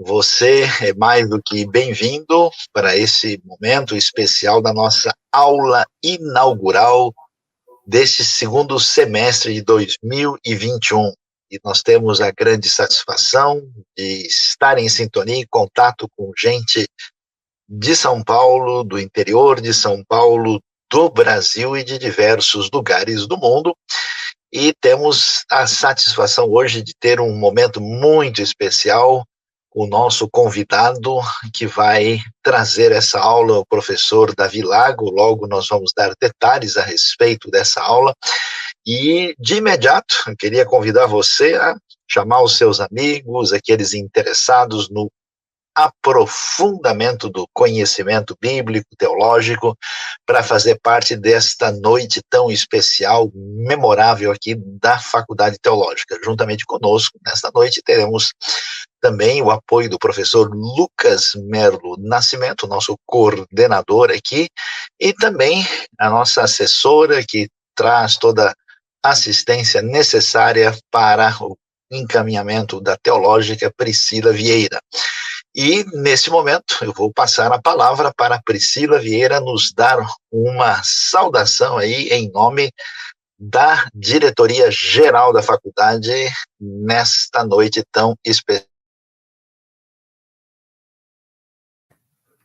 Você é mais do que bem-vindo para esse momento especial da nossa aula inaugural deste segundo semestre de 2021. E nós temos a grande satisfação de estar em sintonia, em contato com gente de São Paulo, do interior de São Paulo, do Brasil e de diversos lugares do mundo. E temos a satisfação hoje de ter um momento muito especial, o nosso convidado que vai trazer essa aula, o professor Davi Lago. Logo nós vamos dar detalhes a respeito dessa aula. E, de imediato, eu queria convidar você a chamar os seus amigos, aqueles interessados no aprofundamento do conhecimento bíblico, teológico, para fazer parte desta noite tão especial, memorável aqui da Faculdade Teológica. Juntamente conosco, nesta noite, teremos também o apoio do professor Lucas Merlo Nascimento, nosso coordenador aqui, e também a nossa assessora, que traz toda a assistência necessária para o encaminhamento da Teológica, Priscila Vieira. E, nesse momento, eu vou passar a palavra para a Priscila Vieira nos dar uma saudação aí em nome da diretoria geral da faculdade nesta noite tão especial.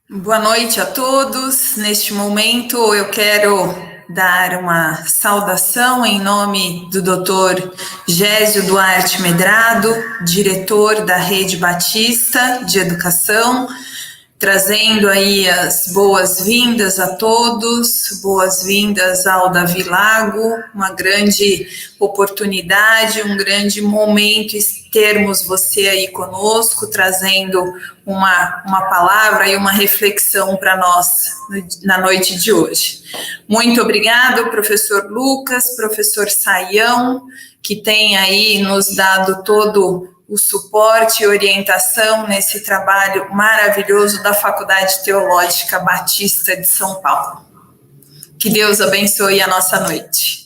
Boa noite a todos. Neste momento eu quero dar uma saudação em nome do Dr. Gésio Duarte Medrado, diretor da Rede Batista de Educação, trazendo aí as boas-vindas a todos, boas-vindas ao Davi Lago, uma grande oportunidade, um grande momento termos você aí conosco, trazendo uma palavra e uma reflexão para nós na noite de hoje. Muito obrigado, professor Lucas, professor Saião, que tem aí nos dado todo o suporte e orientação nesse trabalho maravilhoso da Faculdade Teológica Batista de São Paulo. Que Deus abençoe a nossa noite.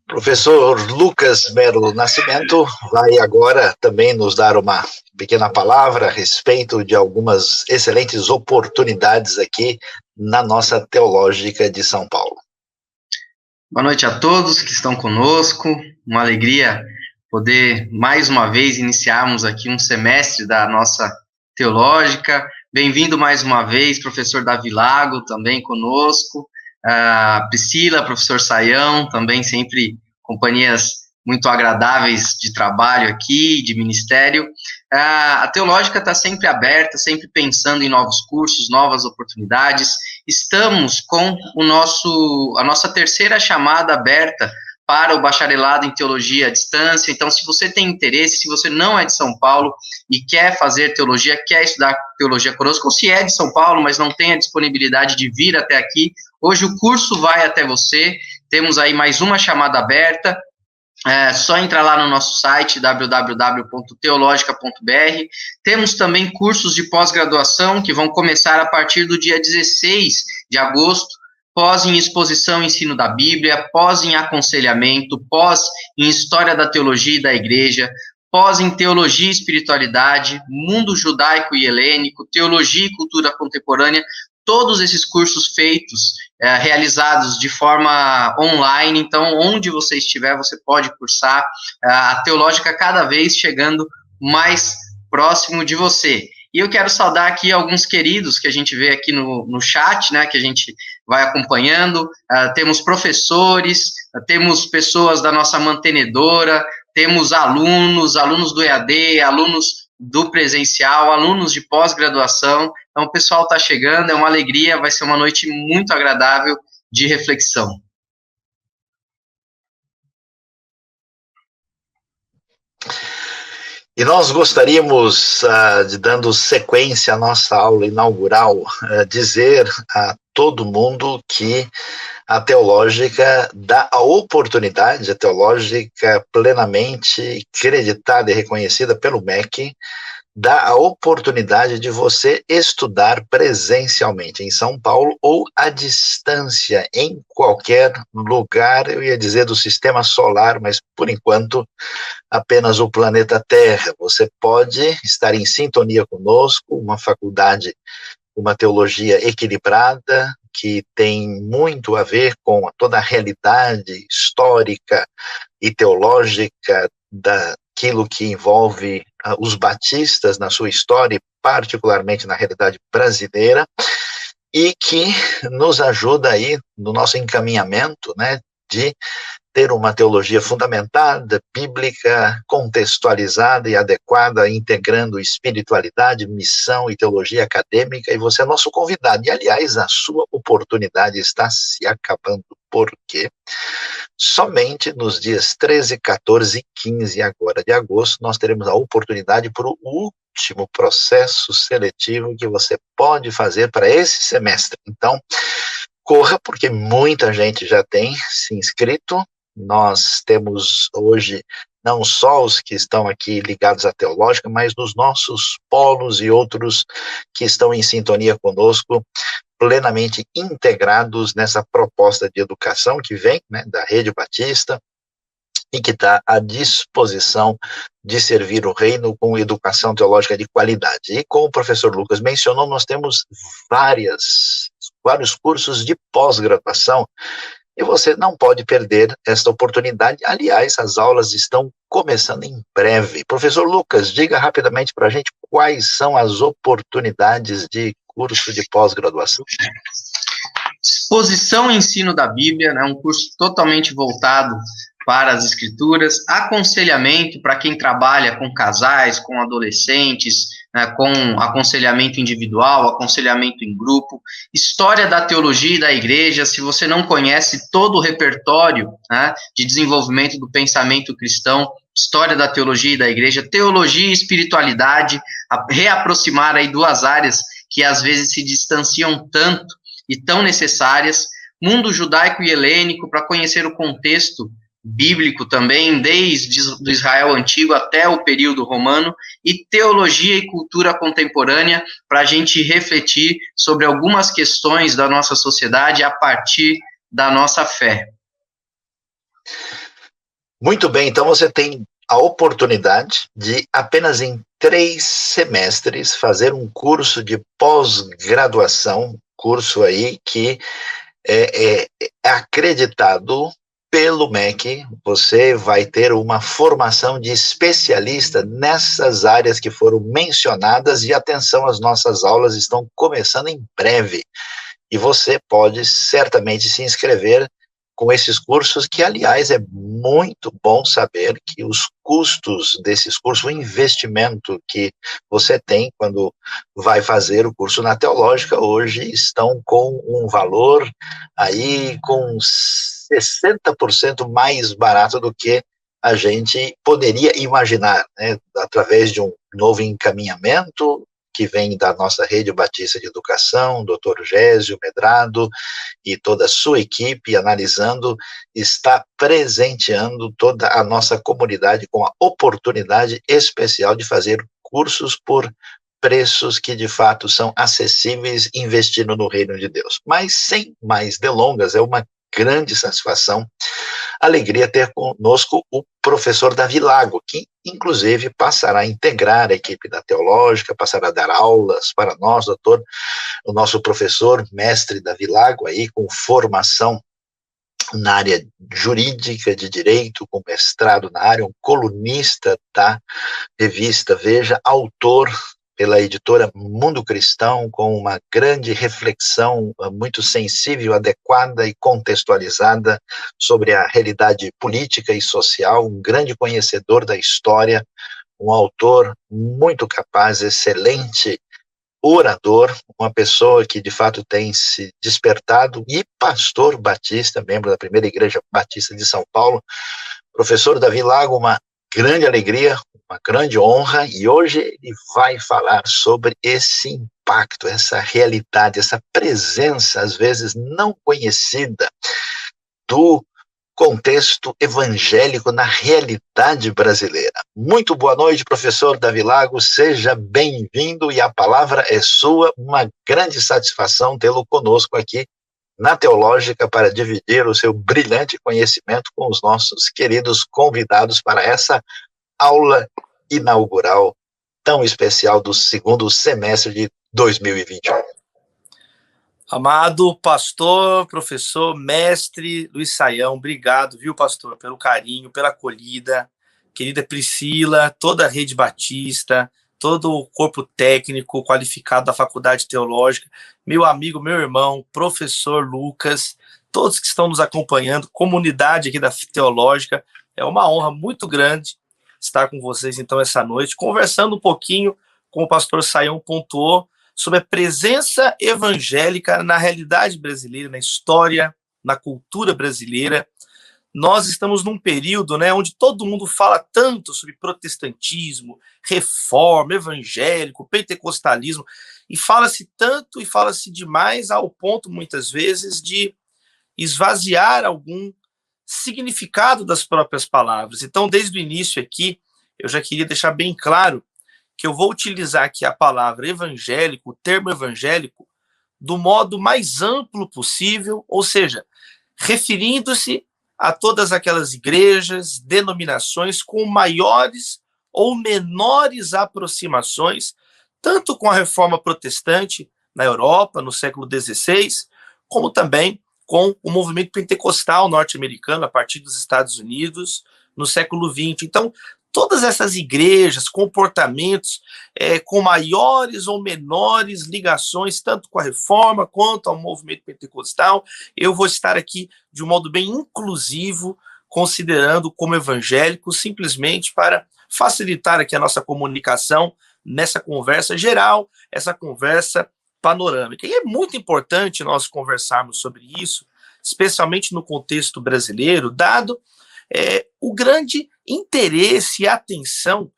Professor Lucas Merlo Nascimento vai agora também nos dar uma pequena palavra a respeito de algumas excelentes oportunidades aqui na nossa Teológica de São Paulo. Boa noite a todos que estão conosco, uma alegria poder mais uma vez iniciarmos aqui um semestre da nossa Teológica. Bem-vindo mais uma vez, professor Davi Lago, também conosco, a Priscila, professor Saião, também sempre companhias muito agradáveis de trabalho aqui, de ministério. A Teológica está sempre aberta, sempre pensando em novos cursos, novas oportunidades. Estamos com a nossa terceira chamada aberta para o bacharelado em teologia à distância. Então, se você tem interesse, se você não é de São Paulo e quer fazer teologia, quer estudar teologia conosco, ou se é de São Paulo, mas não tem a disponibilidade de vir até aqui, hoje o curso vai até você. Temos aí mais uma chamada aberta. É só entrar lá no nosso site, www.teologica.br. Temos também cursos de pós-graduação que vão começar a partir do dia 16 de agosto, pós em exposição e ensino da Bíblia, pós em aconselhamento, pós em história da teologia e da igreja, pós em teologia e espiritualidade, mundo judaico e helênico, teologia e cultura contemporânea. Todos esses cursos feitos, realizados de forma online, então onde você estiver, você pode cursar. A Teológica cada vez chegando mais próximo de você. E eu quero saudar aqui alguns queridos que a gente vê aqui no chat, né, que a gente vai acompanhando. Temos professores, temos pessoas da nossa mantenedora, temos alunos do EAD, alunos do presencial, alunos de pós-graduação. Então, o pessoal está chegando, é uma alegria, vai ser uma noite muito agradável de reflexão. E nós gostaríamos, dando sequência à nossa aula inaugural, dizer a todo mundo que a Teológica dá a oportunidade, a Teológica plenamente creditada e reconhecida pelo MEC, dá a oportunidade de você estudar presencialmente em São Paulo ou à distância, em qualquer lugar, eu ia dizer do sistema solar, mas por enquanto apenas o planeta Terra. Você pode estar em sintonia conosco, uma faculdade, uma teologia equilibrada, que tem muito a ver com toda a realidade histórica e teológica daquilo que envolve os batistas na sua história, e particularmente na realidade brasileira, e que nos ajuda aí no nosso encaminhamento, né, de ter uma teologia fundamentada, bíblica, contextualizada e adequada, integrando espiritualidade, missão e teologia acadêmica, e você é nosso convidado. E, aliás, a sua oportunidade está se acabando, porque somente nos dias 13, 14 e 15 agora de agosto nós teremos a oportunidade para o último processo seletivo que você pode fazer para esse semestre. Então, corra, porque muita gente já tem se inscrito. Nós temos hoje não só os que estão aqui ligados à teológica, mas nos nossos polos e outros que estão em sintonia conosco, plenamente integrados nessa proposta de educação que vem, né, da Rede Batista, e que está à disposição de servir o reino com educação teológica de qualidade. E como o professor Lucas mencionou, nós temos vários cursos de pós-graduação, e você não pode perder esta oportunidade. Aliás, as aulas estão começando em breve. Professor Lucas, diga rapidamente para a gente quais são as oportunidades de curso de pós-graduação. Exposição e ensino da Bíblia, né, um curso totalmente voltado para as escrituras, aconselhamento para quem trabalha com casais, com adolescentes, né, com aconselhamento individual, aconselhamento em grupo, história da teologia e da igreja. Se você não conhece todo o repertório, né, de desenvolvimento do pensamento cristão, história da teologia e da igreja, teologia e espiritualidade, reaproximar aí duas áreas que às vezes se distanciam tanto e tão necessárias, mundo judaico e helênico, para conhecer o contexto bíblico também, desde o Israel antigo até o período romano, e teologia e cultura contemporânea, para a gente refletir sobre algumas questões da nossa sociedade a partir da nossa fé. Muito bem, então você tem a oportunidade de, apenas em 3 semestres, fazer um curso de pós-graduação, curso aí que é acreditado pelo MEC. Você vai ter uma formação de especialista nessas áreas que foram mencionadas, e atenção, as nossas aulas estão começando em breve, e você pode certamente se inscrever com esses cursos, que, aliás, é muito bom saber que os custos desses cursos, o investimento que você tem quando vai fazer o curso na teológica, hoje estão com um valor aí com 60% mais barato do que a gente poderia imaginar, né, através de um novo encaminhamento que vem da nossa Rede Batista de Educação, Dr. Gésio Medrado e toda a sua equipe, analisando, está presenteando toda a nossa comunidade com a oportunidade especial de fazer cursos por preços que de fato são acessíveis, investindo no reino de Deus. Mas sem mais delongas, é uma grande satisfação, alegria ter conosco o professor Davi Lago, que inclusive passará a integrar a equipe da teológica, passará a dar aulas para nós, o nosso professor, mestre Davi Lago, aí com formação na área jurídica de direito, com mestrado na área, um colunista da revista Veja, autor pela editora Mundo Cristão, com uma grande reflexão muito sensível, adequada e contextualizada sobre a realidade política e social, um grande conhecedor da história, um autor muito capaz, excelente orador, uma pessoa que de fato tem se despertado, e pastor batista, membro da primeira igreja batista de São Paulo. Professor Davi Lago, uma grande alegria, uma grande honra, e hoje ele vai falar sobre esse impacto, essa realidade, essa presença, às vezes não conhecida, do contexto evangélico na realidade brasileira. Muito boa noite, professor Davi Lago, seja bem-vindo e a palavra é sua. Uma grande satisfação tê-lo conosco aqui na Teológica para dividir o seu brilhante conhecimento com os nossos queridos convidados para essa aula inaugural tão especial do segundo semestre de 2021. Amado pastor, professor, mestre Luiz Saião, obrigado, viu, pastor, pelo carinho, pela acolhida. Querida Priscila, toda a Rede Batista, todo o corpo técnico qualificado da Faculdade Teológica, meu amigo, meu irmão, professor Lucas, todos que estão nos acompanhando, comunidade aqui da Teológica, é uma honra muito grande estar com vocês, então, essa noite, conversando um pouquinho, como o pastor Saião pontuou, sobre a presença evangélica na realidade brasileira, na história, na cultura brasileira. Nós estamos num período, né, onde todo mundo fala tanto sobre protestantismo, reforma, evangélico, pentecostalismo, e fala-se tanto e fala-se demais ao ponto, muitas vezes, de esvaziar algum significado das próprias palavras. Então, desde o início aqui, eu já queria deixar bem claro que eu vou utilizar aqui a palavra evangélico, o termo evangélico, do modo mais amplo possível, ou seja, referindo-se a todas aquelas igrejas, denominações com maiores ou menores aproximações, tanto com a reforma protestante na Europa, no século XVI, como também com o movimento pentecostal norte-americano, a partir dos Estados Unidos, no século XX. Então, todas essas igrejas, comportamentos com maiores ou menores ligações, tanto com a reforma quanto ao movimento pentecostal, eu vou estar aqui de um modo bem inclusivo, considerando como evangélico, simplesmente para facilitar aqui a nossa comunicação nessa conversa geral, essa conversa panorâmica. E é muito importante nós conversarmos sobre isso, especialmente no contexto brasileiro, dado o grande interesse e atenção,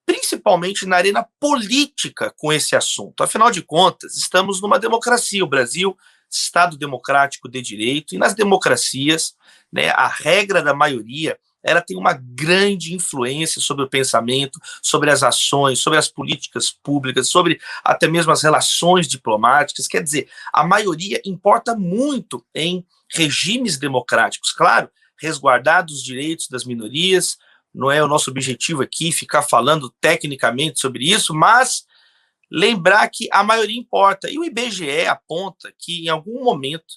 principalmente na arena política, com esse assunto. Afinal de contas, estamos numa democracia, o Brasil, Estado democrático de direito, e nas democracias, né, a regra da maioria, ela tem uma grande influência sobre o pensamento, sobre as ações, sobre as políticas públicas, sobre até mesmo as relações diplomáticas. Quer dizer, a maioria importa muito em regimes democráticos, claro, resguardados os direitos das minorias. Não é o nosso objetivo aqui ficar falando tecnicamente sobre isso, mas lembrar que a maioria importa. E o IBGE aponta que em algum momento,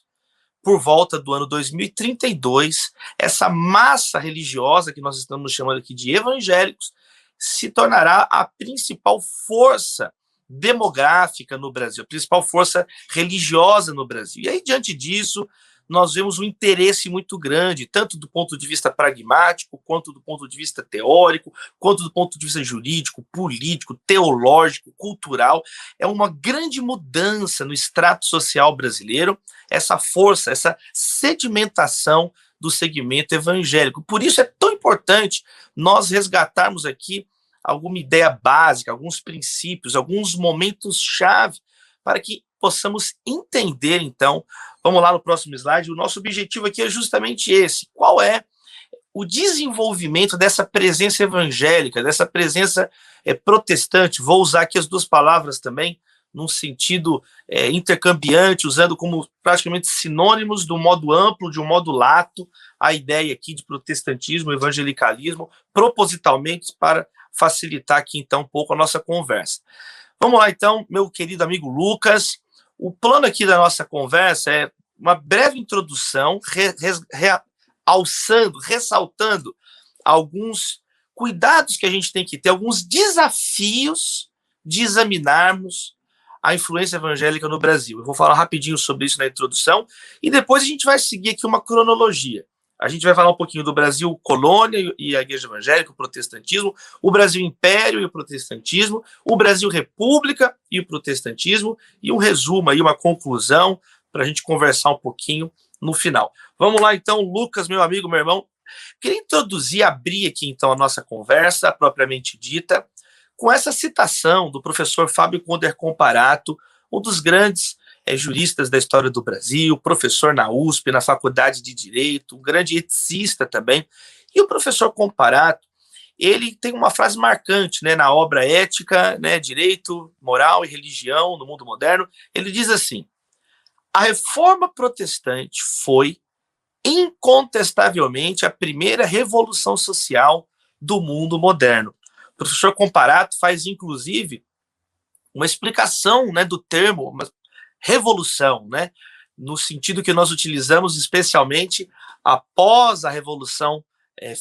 por volta do ano 2032, essa massa religiosa que nós estamos chamando aqui de evangélicos se tornará a principal força demográfica no Brasil, a principal força religiosa no Brasil. E aí, diante disso, nós vemos um interesse muito grande, tanto do ponto de vista pragmático, quanto do ponto de vista teórico, quanto do ponto de vista jurídico, político, teológico, cultural. É uma grande mudança no extrato social brasileiro, essa força, essa sedimentação do segmento evangélico. Por isso é tão importante nós resgatarmos aqui alguma ideia básica, alguns princípios, alguns momentos-chave, para que possamos entender, então, vamos lá no próximo slide, o nosso objetivo aqui é justamente esse: qual é o desenvolvimento dessa presença evangélica, dessa presença protestante. Vou usar aqui as duas palavras também, num sentido intercambiante, usando como praticamente sinônimos do modo amplo, de um modo lato, a ideia aqui de protestantismo, evangelicalismo, propositalmente para facilitar aqui, então, um pouco a nossa conversa. Vamos lá, então, meu querido amigo Lucas. O plano aqui da nossa conversa é uma breve introdução, ressaltando alguns cuidados que a gente tem que ter, alguns desafios de examinarmos a influência evangélica no Brasil. Eu vou falar rapidinho sobre isso na introdução, e depois a gente vai seguir aqui uma cronologia. A gente vai falar um pouquinho do Brasil colônia e a Igreja Evangélica, o protestantismo, o Brasil império e o protestantismo, o Brasil república e o protestantismo, e um resumo aí, uma conclusão, para a gente conversar um pouquinho no final. Vamos lá então, Lucas, meu amigo, meu irmão. Queria introduzir, abrir aqui então a nossa conversa, propriamente dita, com essa citação do professor Fábio Conder Comparato, um dos grandes juristas da história do Brasil, professor na USP, na Faculdade de Direito, um grande eticista também. E o professor Comparato, ele tem uma frase marcante, né, na obra Ética, né, Direito, Moral e Religião no Mundo Moderno. Ele diz assim: a reforma protestante foi incontestavelmente a primeira revolução social do mundo moderno. O professor Comparato faz, inclusive, uma explicação, né, do termo revolução, né, no sentido que nós utilizamos especialmente após a Revolução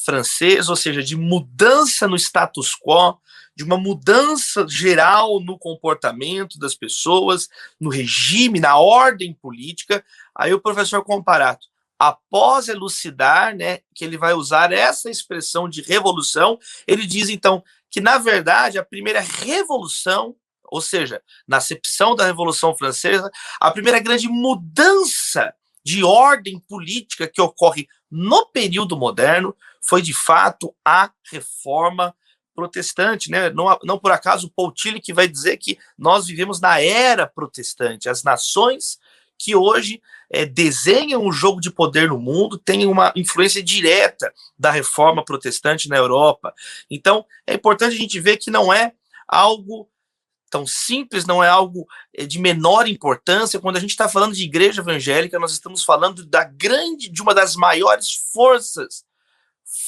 Francesa, ou seja, de mudança no status quo, de uma mudança geral no comportamento das pessoas, no regime, na ordem política. Aí o professor Comparato, após elucidar, né, que ele vai usar essa expressão de revolução, ele diz, então, que, na verdade, a primeira revolução, ou seja, na acepção da Revolução Francesa, a primeira grande mudança de ordem política que ocorre no período moderno foi, de fato, a Reforma Protestante, né? Não por acaso Paul Tillich que vai dizer que nós vivemos na era protestante. As nações que hoje desenham o jogo de poder no mundo têm uma influência direta da Reforma Protestante na Europa. Então, é importante a gente ver que não é algo tão simples, não é algo de menor importância. Quando a gente está falando de igreja evangélica, nós estamos falando de uma das maiores forças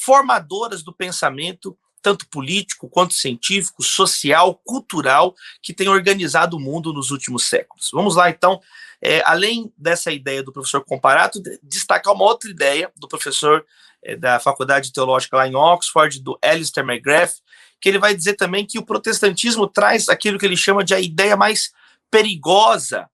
formadoras do pensamento, tanto político quanto científico, social, cultural, que tem organizado o mundo nos últimos séculos. Vamos lá, então, além dessa ideia do professor Comparato, destacar uma outra ideia do professor da Faculdade Teológica lá em Oxford, do Alistair McGrath, que ele vai dizer também que o protestantismo traz aquilo que ele chama de a ideia mais perigosa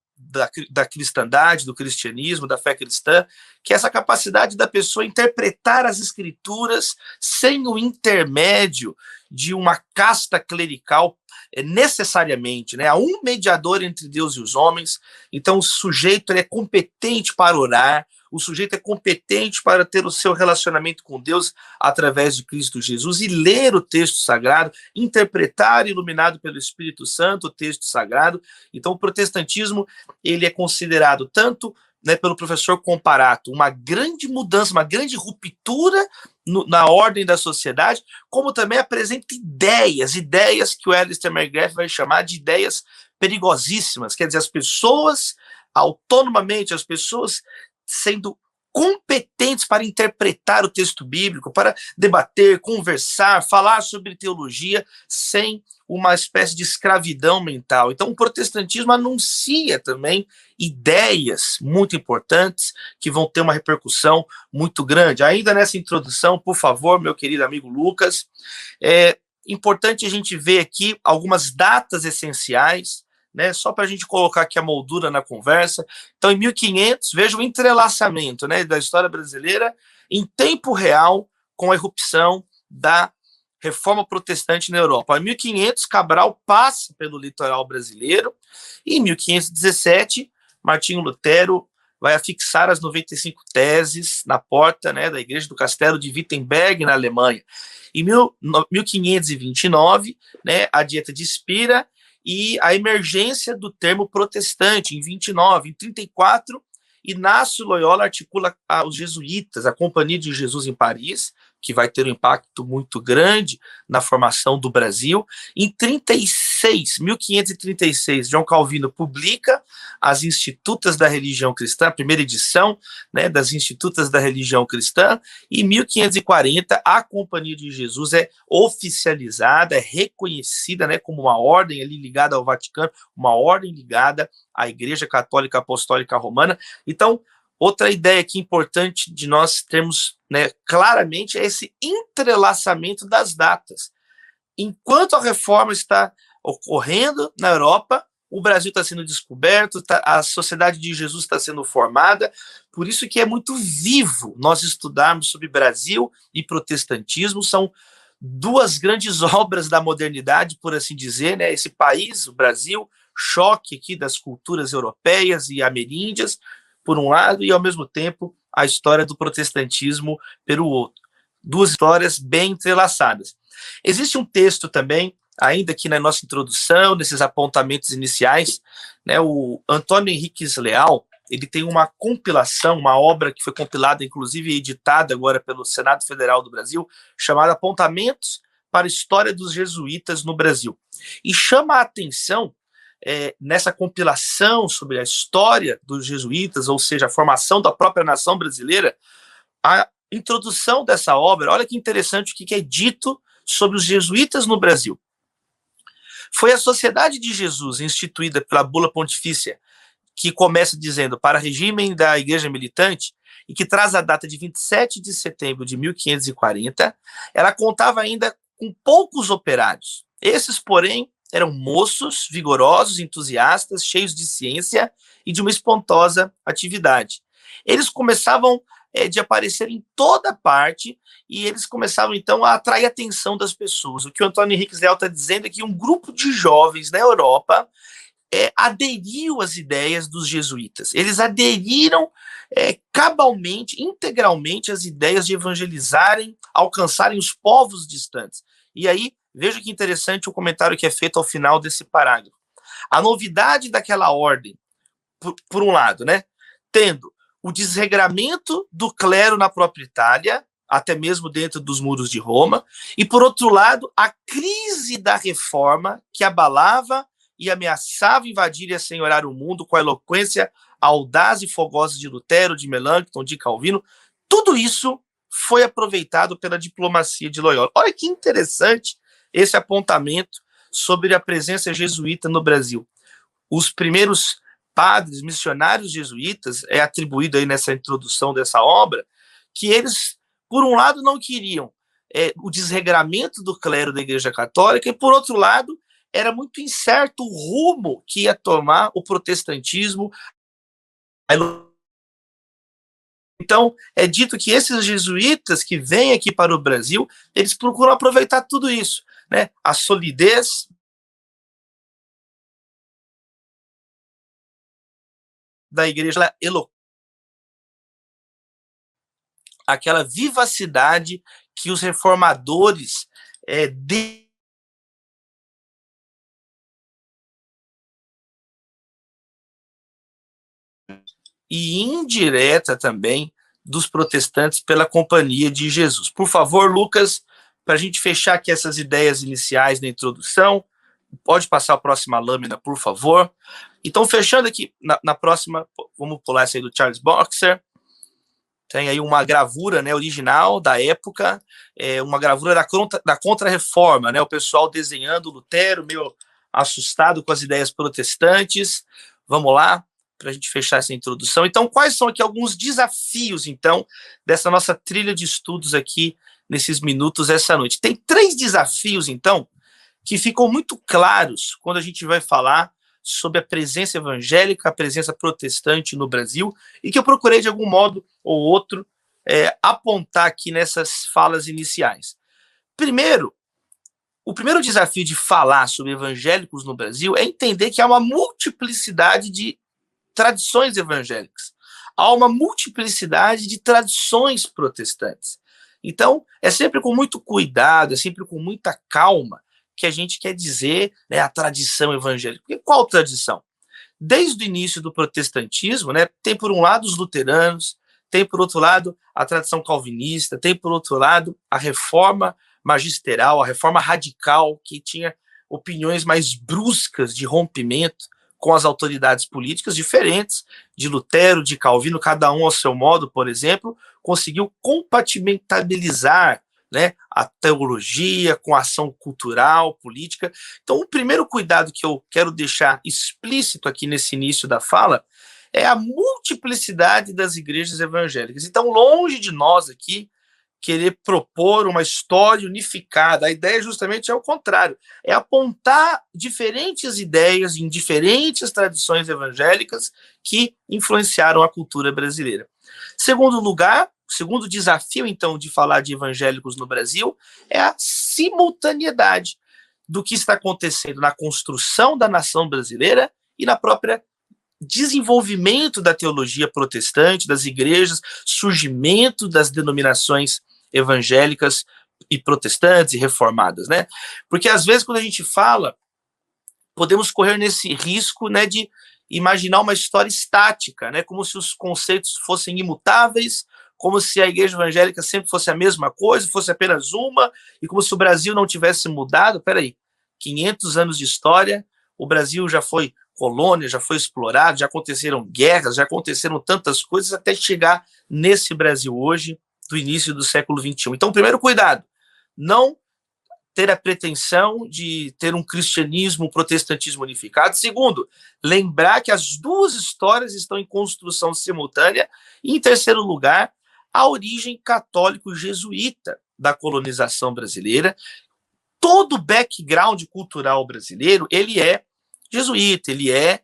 da cristandade, do cristianismo, da fé cristã, que é essa capacidade da pessoa interpretar as escrituras sem o intermédio de uma casta clerical necessariamente, né? Há um mediador entre Deus e os homens, então o sujeito é competente para orar, o sujeito é competente para ter o seu relacionamento com Deus através de Cristo Jesus e ler o texto sagrado, interpretar, iluminado pelo Espírito Santo, o texto sagrado. Então o protestantismo, ele é considerado tanto, né, pelo professor Comparato, uma grande mudança, uma grande ruptura na ordem da sociedade, como também apresenta ideias que o Alistair McGrath vai chamar de ideias perigosíssimas, quer dizer, as pessoas autonomamente, as pessoas sendo competentes para interpretar o texto bíblico, para debater, conversar, falar sobre teologia, sem uma espécie de escravidão mental. Então, o protestantismo anuncia também ideias muito importantes que vão ter uma repercussão muito grande. Ainda nessa introdução, por favor, meu querido amigo Lucas, é importante a gente ver aqui algumas datas essenciais, né, só para a gente colocar aqui a moldura na conversa. Então, em 1500, veja o entrelaçamento, né, da história brasileira em tempo real com a irrupção da Reforma Protestante na Europa. Em 1500, Cabral passa pelo litoral brasileiro, e em 1517, Martinho Lutero vai afixar as 95 teses na porta, né, da Igreja do Castelo de Wittenberg, na Alemanha. Em 1529, né, a Dieta de Spira e a emergência do termo protestante, em 29. Em 34, Inácio Loyola articula os jesuítas, a Companhia de Jesus em Paris, que vai ter um impacto muito grande na formação do Brasil. Em 1536, João Calvino publica as Institutas da Religião Cristã, a primeira edição, né, das Institutas da Religião Cristã, e em 1540 a Companhia de Jesus é oficializada, é reconhecida, né, como uma ordem ali ligada ao Vaticano, uma ordem ligada à Igreja Católica Apostólica Romana. Então, outra ideia aqui importante de nós termos, né, claramente é esse entrelaçamento das datas. Enquanto a reforma está ocorrendo na Europa, o Brasil está sendo descoberto, a sociedade de Jesus está sendo formada, por isso que é muito vivo nós estudarmos sobre Brasil e protestantismo. São duas grandes obras da modernidade, por assim dizer, né? Esse país, o Brasil, choque aqui das culturas europeias e ameríndias, por um lado, e ao mesmo tempo a história do protestantismo pelo outro. Duas histórias bem entrelaçadas. Existe um texto também, ainda aqui na nossa introdução, nesses apontamentos iniciais, né, o Antônio Henriques Leal, ele tem uma compilação, uma obra que foi compilada, inclusive editada agora pelo Senado Federal do Brasil, chamada Apontamentos para a história dos jesuítas no Brasil. E chama a atenção, nessa compilação sobre a história dos jesuítas, ou seja, a formação da própria nação brasileira, a introdução dessa obra. Olha que interessante o que é dito sobre os jesuítas no Brasil. Foi a Sociedade de Jesus, instituída pela Bula Pontifícia, que começa dizendo para regime da Igreja Militante, e que traz a data de 27 de setembro de 1540, ela contava ainda com poucos operários. Esses, porém, eram moços, vigorosos, entusiastas, cheios de ciência e de uma espantosa atividade. Eles começavam de aparecer em toda parte, e eles começavam, então, a atrair a atenção das pessoas. O que o Antônio Henrique Leal está dizendo é que um grupo de jovens na Europa aderiu às ideias dos jesuítas. Eles aderiram cabalmente, integralmente, às ideias de evangelizarem, alcançarem os povos distantes. E aí, veja que interessante o comentário que é feito ao final desse parágrafo. A novidade daquela ordem, por um lado, né, tendo o desregramento do clero na própria Itália, até mesmo dentro dos muros de Roma, e, por outro lado, a crise da reforma que abalava e ameaçava invadir e assenhorar o mundo com a eloquência audaz e fogosa de Lutero, de Melanchthon, de Calvino. Tudo isso foi aproveitado pela diplomacia de Loyola. Olha que interessante esse apontamento sobre a presença jesuíta no Brasil. Os primeiros padres, missionários jesuítas, é atribuído aí nessa introdução dessa obra, que eles, por um lado, não queriam o desregramento do clero da Igreja Católica, e, por outro lado, era muito incerto o rumo que ia tomar o protestantismo. Então, é dito que esses jesuítas que vêm aqui para o Brasil, eles procuram aproveitar tudo isso, né? A solidez da igreja, aquela vivacidade que os reformadores e indireta também dos protestantes pela Companhia de Jesus. Por favor, Lucas, para a gente fechar aqui essas ideias iniciais da introdução, pode passar a próxima lâmina, por favor. Então, fechando aqui, na próxima, vamos pular essa aí do Charles Boxer. Tem aí uma gravura, né, original da época, uma gravura da Contra-Reforma, né, o pessoal desenhando Lutero, meio assustado com as ideias protestantes. Vamos lá, para a gente fechar essa introdução. Então, quais são aqui alguns desafios, então, dessa nossa trilha de estudos aqui, nesses minutos, essa noite? Tem 3 desafios, então, que ficam muito claros quando a gente vai falar sobre a presença evangélica, a presença protestante no Brasil, e que eu procurei, de algum modo ou outro, apontar aqui nessas falas iniciais. Primeiro, o primeiro desafio de falar sobre evangélicos no Brasil é entender que há uma multiplicidade de tradições evangélicas, há uma multiplicidade de tradições protestantes. Então, é sempre com muito cuidado, é sempre com muita calma que a gente quer dizer, né, a tradição evangélica. Porque qual tradição? Desde o início do protestantismo, né, tem por um lado os luteranos, tem por outro lado a tradição calvinista, tem por outro lado a reforma magisterial, a reforma radical, que tinha opiniões mais bruscas de rompimento com as autoridades políticas, diferentes de Lutero, de Calvino, cada um ao seu modo, por exemplo, conseguiu compatibilizar, né, a teologia com a ação cultural, política. Então, o primeiro cuidado que eu quero deixar explícito aqui nesse início da fala é a multiplicidade das igrejas evangélicas. Então, longe de nós aqui querer propor uma história unificada, a ideia justamente é o contrário, é apontar diferentes ideias em diferentes tradições evangélicas que influenciaram a cultura brasileira. Segundo lugar, o segundo desafio, então, de falar de evangélicos no Brasil é a simultaneidade do que está acontecendo na construção da nação brasileira e na própria desenvolvimento da teologia protestante, das igrejas, surgimento das denominações evangélicas e protestantes e reformadas, né? Porque, às vezes, quando a gente fala, podemos correr nesse risco, né, de imaginar uma história estática, né, como se os conceitos fossem imutáveis, como se a igreja evangélica sempre fosse a mesma coisa, fosse apenas uma, e como se o Brasil não tivesse mudado. Peraí, 500 anos de história, o Brasil já foi colônia, já foi explorado, já aconteceram guerras, já aconteceram tantas coisas até chegar nesse Brasil hoje, do início do século XXI. Então, primeiro, cuidado, não ter a pretensão de ter um cristianismo, um protestantismo unificado. Segundo, lembrar que as duas histórias estão em construção simultânea. E, em terceiro lugar, a origem católico-jesuíta da colonização brasileira. Todo o background cultural brasileiro, ele é jesuíta, ele é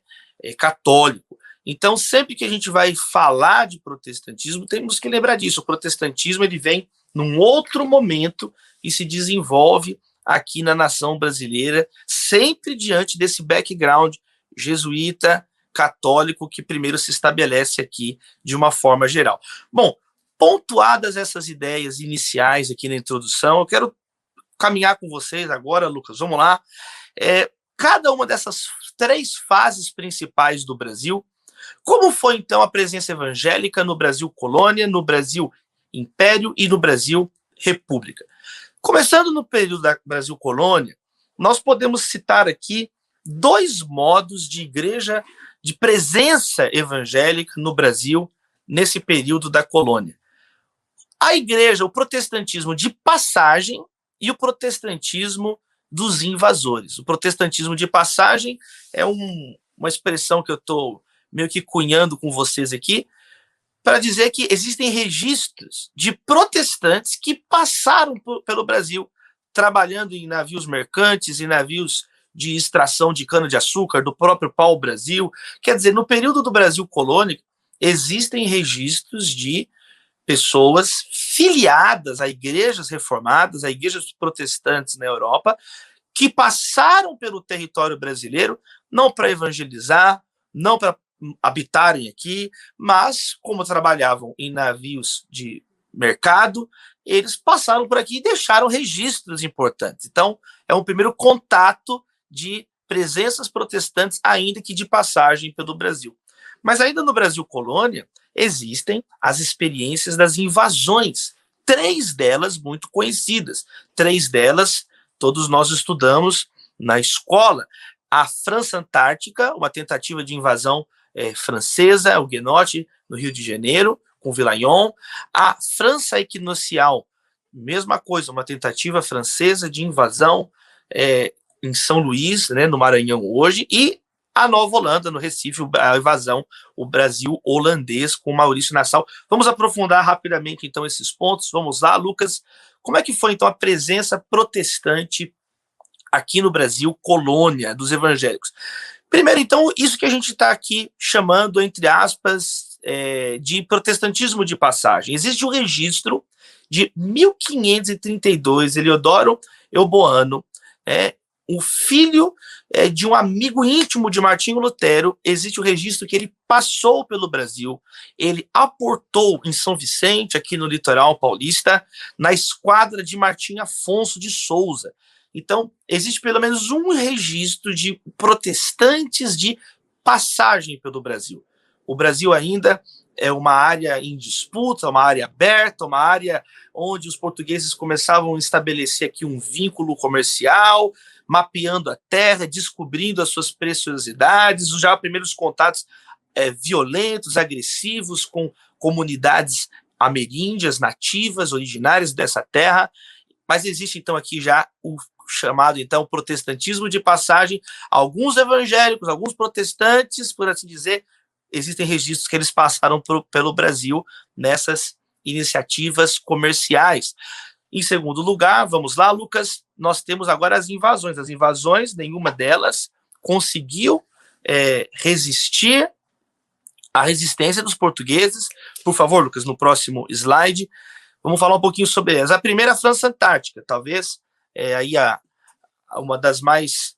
católico. Então, sempre que a gente vai falar de protestantismo, temos que lembrar disso. O protestantismo, ele vem num outro momento e se desenvolve aqui na nação brasileira, sempre diante desse background jesuíta, católico, que primeiro se estabelece aqui de uma forma geral. Bom, pontuadas essas ideias iniciais aqui na introdução, eu quero caminhar com vocês agora, Lucas, vamos lá. Cada uma dessas 3 fases principais do Brasil, como foi então a presença evangélica no Brasil colônia, no Brasil império e no Brasil república? Começando no período da Brasil colônia, nós podemos citar aqui 2 modos de igreja, de presença evangélica no Brasil nesse período da colônia. A igreja, o protestantismo de passagem e o protestantismo dos invasores. O protestantismo de passagem é uma expressão que eu estou meio que cunhando com vocês aqui, para dizer que existem registros de protestantes que passaram pelo Brasil, trabalhando em navios mercantes e navios de extração de cana-de-açúcar, do próprio pau-brasil. Quer dizer, no período do Brasil colônico, existem registros de pessoas filiadas a igrejas reformadas, a igrejas protestantes na Europa, que passaram pelo território brasileiro, não para evangelizar, não para habitarem aqui, mas como trabalhavam em navios de mercado, eles passaram por aqui e deixaram registros importantes. Então, é um primeiro contato de presenças protestantes, ainda que de passagem pelo Brasil. Mas ainda no Brasil colônia, existem as experiências das invasões, 3 delas muito conhecidas, 3 delas todos nós estudamos na escola. A França Antártica, uma tentativa de invasão francesa, huguenote, no Rio de Janeiro, com Villagnon. A França Equinocial, mesma coisa, uma tentativa francesa de invasão em São Luís, né, no Maranhão hoje, e a Nova Holanda, no Recife, a invasão, o Brasil holandês com Maurício Nassau. Vamos aprofundar rapidamente, então, esses pontos. Vamos lá, Lucas. Como é que foi, então, a presença protestante aqui no Brasil, colônia, dos evangélicos? Primeiro, então, isso que a gente está aqui chamando, entre aspas, de protestantismo de passagem. Existe um registro de 1532, Eliodoro Euboano, o filho de um amigo íntimo de Martinho Lutero. Existe o registro que ele passou pelo Brasil, ele aportou em São Vicente, aqui no litoral paulista, na esquadra de Martim Afonso de Souza. Então, existe pelo menos um registro de protestantes de passagem pelo Brasil. O Brasil ainda é uma área em disputa, uma área aberta, uma área onde os portugueses começavam a estabelecer aqui um vínculo comercial, mapeando a terra, descobrindo as suas preciosidades, já primeiros contatos violentos, agressivos com comunidades ameríndias, nativas, originárias dessa terra. Mas existe, então, aqui já o chamado, então, protestantismo de passagem. Alguns evangélicos, alguns protestantes, por assim dizer, existem registros que eles passaram pelo Brasil nessas iniciativas comerciais. Em segundo lugar, vamos lá, Lucas, nós temos agora as invasões. As invasões, nenhuma delas conseguiu resistir à resistência dos portugueses. Por favor, Lucas, no próximo slide, vamos falar um pouquinho sobre elas. A primeira, a França Antártica, talvez aí uma das mais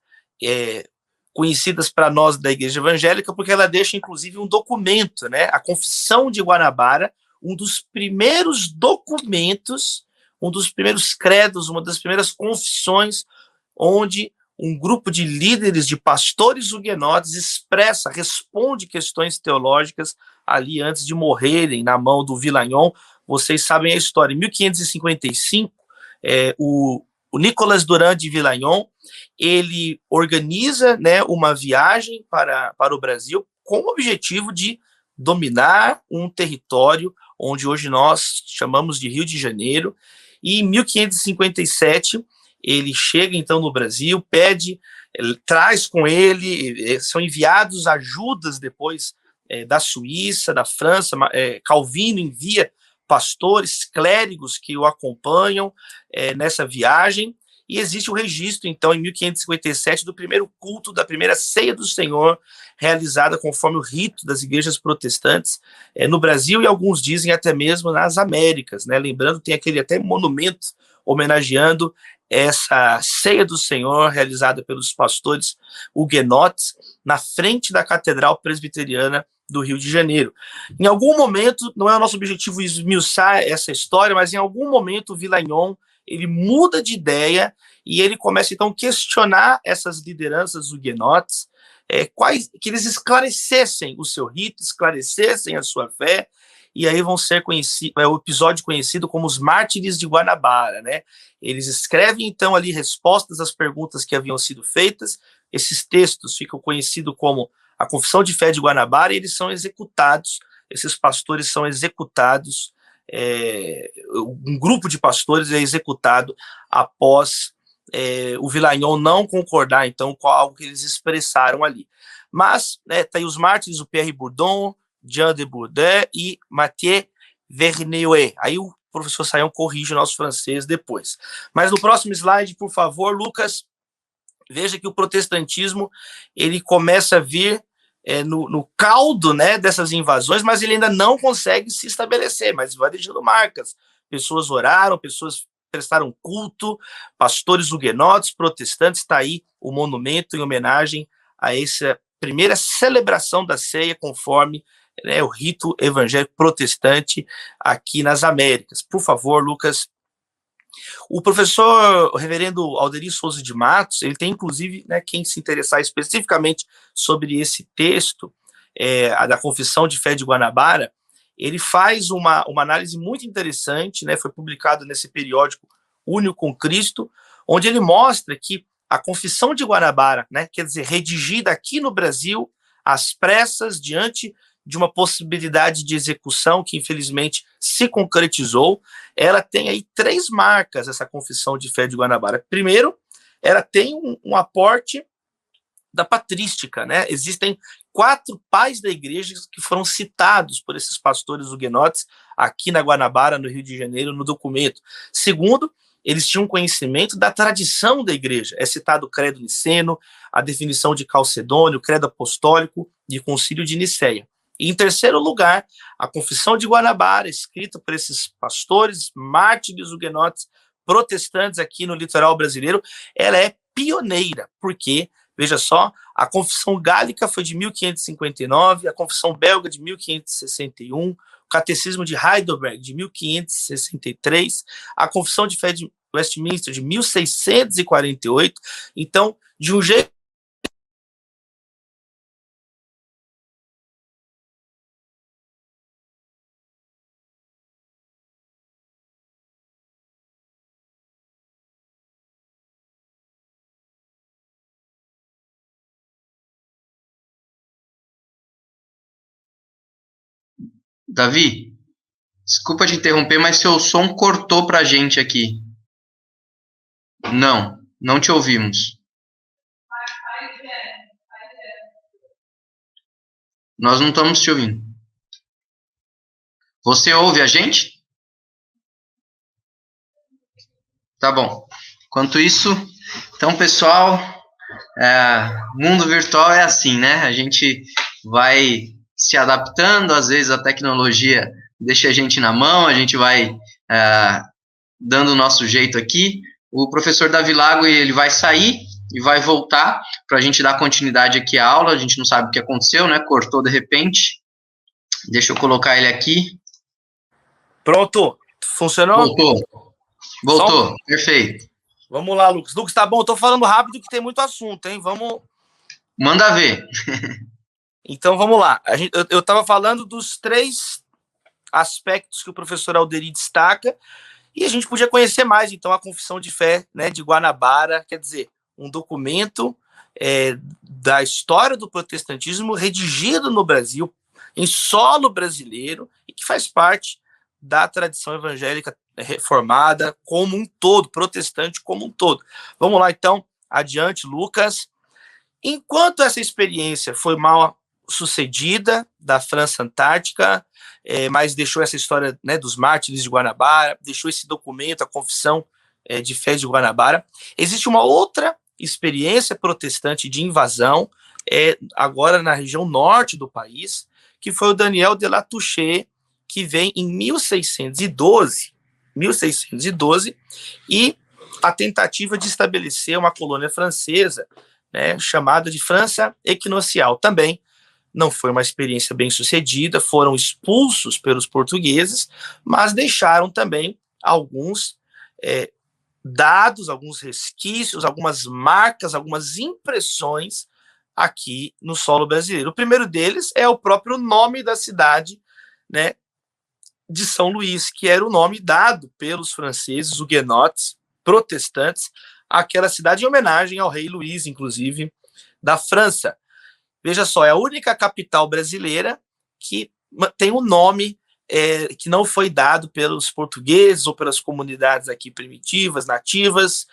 conhecidas para nós da Igreja Evangélica, porque ela deixa, inclusive, um documento, né? A Confissão de Guanabara, um dos primeiros documentos, um dos primeiros credos, uma das primeiras confissões, onde um grupo de líderes, de pastores huguenotes, responde questões teológicas ali antes de morrerem na mão do Villagnon. vocês sabem a história. Em 1555, o Nicolas Durand de Villagnon, ele organiza, né, uma viagem para o Brasil com o objetivo de dominar um território onde hoje nós chamamos de Rio de Janeiro, e em 1557 ele chega então no Brasil, traz com ele, são enviados ajudas depois da Suíça, da França, Calvino envia pastores, clérigos que o acompanham nessa viagem, e existe o registro, então, em 1557, do primeiro culto, da primeira ceia do Senhor, realizada conforme o rito das igrejas protestantes no Brasil, e alguns dizem até mesmo nas Américas, né? Lembrando, tem aquele até monumento homenageando essa ceia do Senhor, realizada pelos pastores huguenotes, na frente da Catedral Presbiteriana do Rio de Janeiro. Em algum momento, não é o nosso objetivo esmiuçar essa história, mas em algum momento o Villagnon, ele muda de ideia e ele começa então a questionar essas lideranças huguenotes, que eles esclarecessem o seu rito, esclarecessem a sua fé, e aí vão ser o episódio conhecido como os Mártires de Guanabara, né? Eles escrevem então ali respostas às perguntas que haviam sido feitas. Esses textos ficam conhecidos como a Confissão de Fé de Guanabara, e eles são executados, esses pastores são executados, um grupo de pastores é executado após o Villagnon não concordar, então, com algo que eles expressaram ali. Mas, tá aí os mártires, o Pierre Bourdon, Jean de Bourdet e Mathieu Verneuil. Aí o professor Sayão corrige o nosso francês depois. Mas no próximo slide, por favor, Lucas, veja que o protestantismo, ele começa a vir no caldo, né, dessas invasões, mas ele ainda não consegue se estabelecer, mas vai deixando marcas. Pessoas oraram, pessoas prestaram culto, pastores huguenotes, protestantes, está aí o monumento em homenagem a essa primeira celebração da ceia conforme o rito evangélico protestante aqui nas Américas. Por favor, Lucas. O professor, o reverendo Alderi Souza de Matos, ele tem inclusive, né, quem se interessar especificamente sobre esse texto, da Confissão de Fé de Guanabara, ele faz uma análise muito interessante, né, foi publicado nesse periódico Único com Cristo, onde ele mostra que a Confissão de Guanabara, né, quer dizer, redigida aqui no Brasil, às pressas, diante de uma possibilidade de execução que infelizmente se concretizou, ela tem aí 3 marcas, essa Confissão de Fé de Guanabara. Primeiro, ela tem um aporte da patrística, né? Existem 4 pais da igreja que foram citados por esses pastores huguenotes aqui na Guanabara, no Rio de Janeiro, no documento. Segundo, eles tinham conhecimento da tradição da igreja. É citado o credo niceno, a definição de Calcedônio, o credo apostólico e o concílio de Nicéia. E, em terceiro lugar, a Confissão de Guanabara, escrita por esses pastores, mártires huguenotes, protestantes aqui no litoral brasileiro, ela é pioneira, porque, veja só, a Confissão Gálica foi de 1559, a Confissão Belga de 1561, o Catecismo de Heidelberg de 1563, a Confissão de Fé de Westminster de 1648. Então, de um jeito Davi, desculpa te interromper, mas seu som cortou pra gente aqui. Não te ouvimos. Nós não estamos te ouvindo. Você ouve a gente? Tá bom. Enquanto isso, então, pessoal, mundo virtual é assim, né? A gente vai se adaptando, às vezes a tecnologia deixa a gente na mão, a gente vai dando o nosso jeito aqui. O professor Davi Lago, ele vai sair e vai voltar para a gente dar continuidade aqui à aula. A gente não sabe o que aconteceu, né? Cortou de repente. Deixa eu colocar ele aqui. Pronto, funcionou? Voltou, perfeito. Vamos lá, Lucas. Lucas, tá bom, eu tô falando rápido que tem muito assunto, hein? Vamos... Manda ver. Então, vamos lá. Eu estava falando dos 3 aspectos que o professor Alderi destaca, e a gente podia conhecer mais, então, a Confissão de Fé, né, de Guanabara, quer dizer, um documento da história do protestantismo redigido no Brasil, em solo brasileiro, e que faz parte da tradição evangélica reformada como um todo, protestante como um todo. Vamos lá, então, adiante, Lucas. Enquanto essa experiência foi mal sucedida da França Antártica, mas deixou essa história, né, dos mártires de Guanabara, deixou esse documento, a Confissão de Fé de Guanabara, existe uma outra experiência protestante de invasão, agora na região norte do país, que foi o Daniel de La Touche, que vem em 1612, e a tentativa de estabelecer uma colônia francesa, né, chamada de França Equinocial. Também não foi uma experiência bem sucedida, foram expulsos pelos portugueses, mas deixaram também alguns dados, alguns resquícios, algumas marcas, algumas impressões aqui no solo brasileiro. O primeiro deles é o próprio nome da cidade, né, de São Luís, que era o nome dado pelos franceses, huguenotes, protestantes, àquela cidade em homenagem ao rei Luís, inclusive, da França. Veja só, é a única capital brasileira que tem um nome que não foi dado pelos portugueses ou pelas comunidades aqui primitivas, nativas,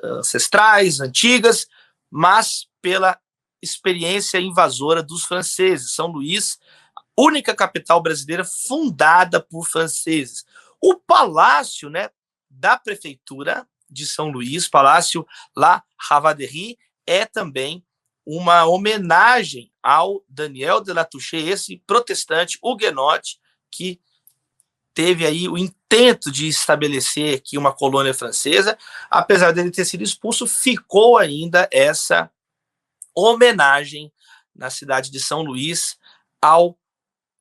ancestrais, antigas, mas pela experiência invasora dos franceses. São Luís, única capital brasileira fundada por franceses. O palácio, né, da prefeitura de São Luís, Palácio La Ravairie, é também uma homenagem ao Daniel de La Touche, esse protestante huguenote que teve aí o intento de estabelecer aqui uma colônia francesa. Apesar dele ter sido expulso, ficou ainda essa homenagem na cidade de São Luís ao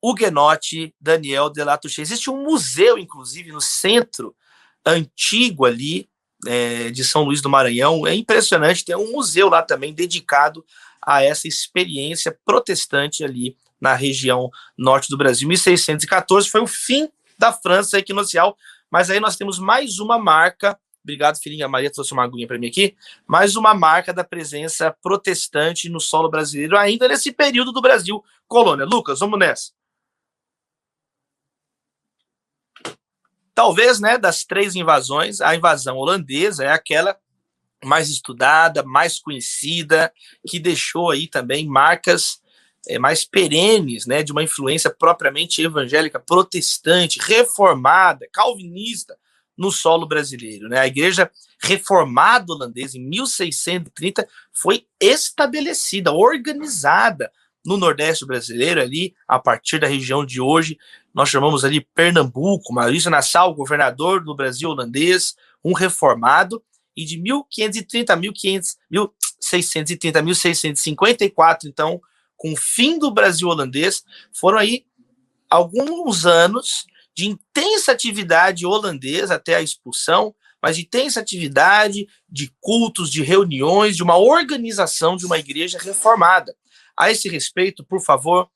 huguenote Daniel de La Touche. Existe um museu, inclusive, no centro antigo ali de São Luís do Maranhão. É impressionante, tem um museu lá também dedicado a essa experiência protestante ali na região norte do Brasil. 1614 foi o fim da França equinocial, mas aí nós temos mais uma marca. Obrigado, filhinha. A Maria trouxe uma aguinha para mim aqui. Mais uma marca da presença protestante no solo brasileiro, ainda nesse período do Brasil colônia. Lucas, vamos nessa. Talvez, né, das 3 invasões, a invasão holandesa é aquela mais estudada, mais conhecida, que deixou aí também marcas mais perenes, né, de uma influência propriamente evangélica, protestante, reformada, calvinista no solo brasileiro, né? A igreja reformada holandesa em 1630 foi estabelecida, organizada no Nordeste brasileiro, ali a partir da região de hoje, nós chamamos ali Pernambuco. Maurício Nassau, governador do Brasil holandês, um reformado, e de 1530 a 1630 a 1654, então, com o fim do Brasil holandês, foram aí alguns anos de intensa atividade holandesa até a expulsão, mas de intensa atividade, de cultos, de reuniões, de uma organização de uma igreja reformada. A esse respeito, por favor,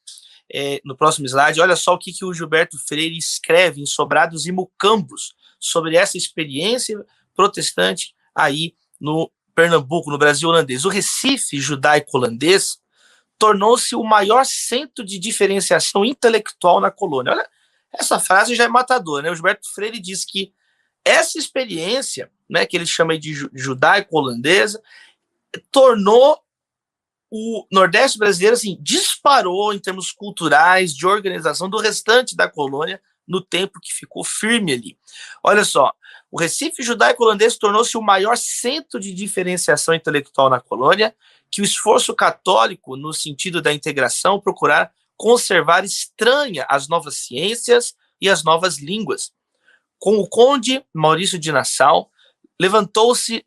no próximo slide, olha só o que o Gilberto Freire escreve em Sobrados e Mucambos sobre essa experiência protestante aí no Pernambuco, no Brasil holandês. O Recife judaico-holandês tornou-se o maior centro de diferenciação intelectual na colônia. Olha, essa frase já é matadora, né? O Gilberto Freire diz que essa experiência, né, que ele chama de judaico-holandesa, tornou o Nordeste brasileiro, assim, disparou em termos culturais, de organização do restante da colônia no tempo que ficou firme ali. Olha só, o Recife judaico-holandês tornou-se o maior centro de diferenciação intelectual na colônia, que o esforço católico, no sentido da integração, procurar conservar estranha as novas ciências e as novas línguas. Com o conde Maurício de Nassau, levantou-se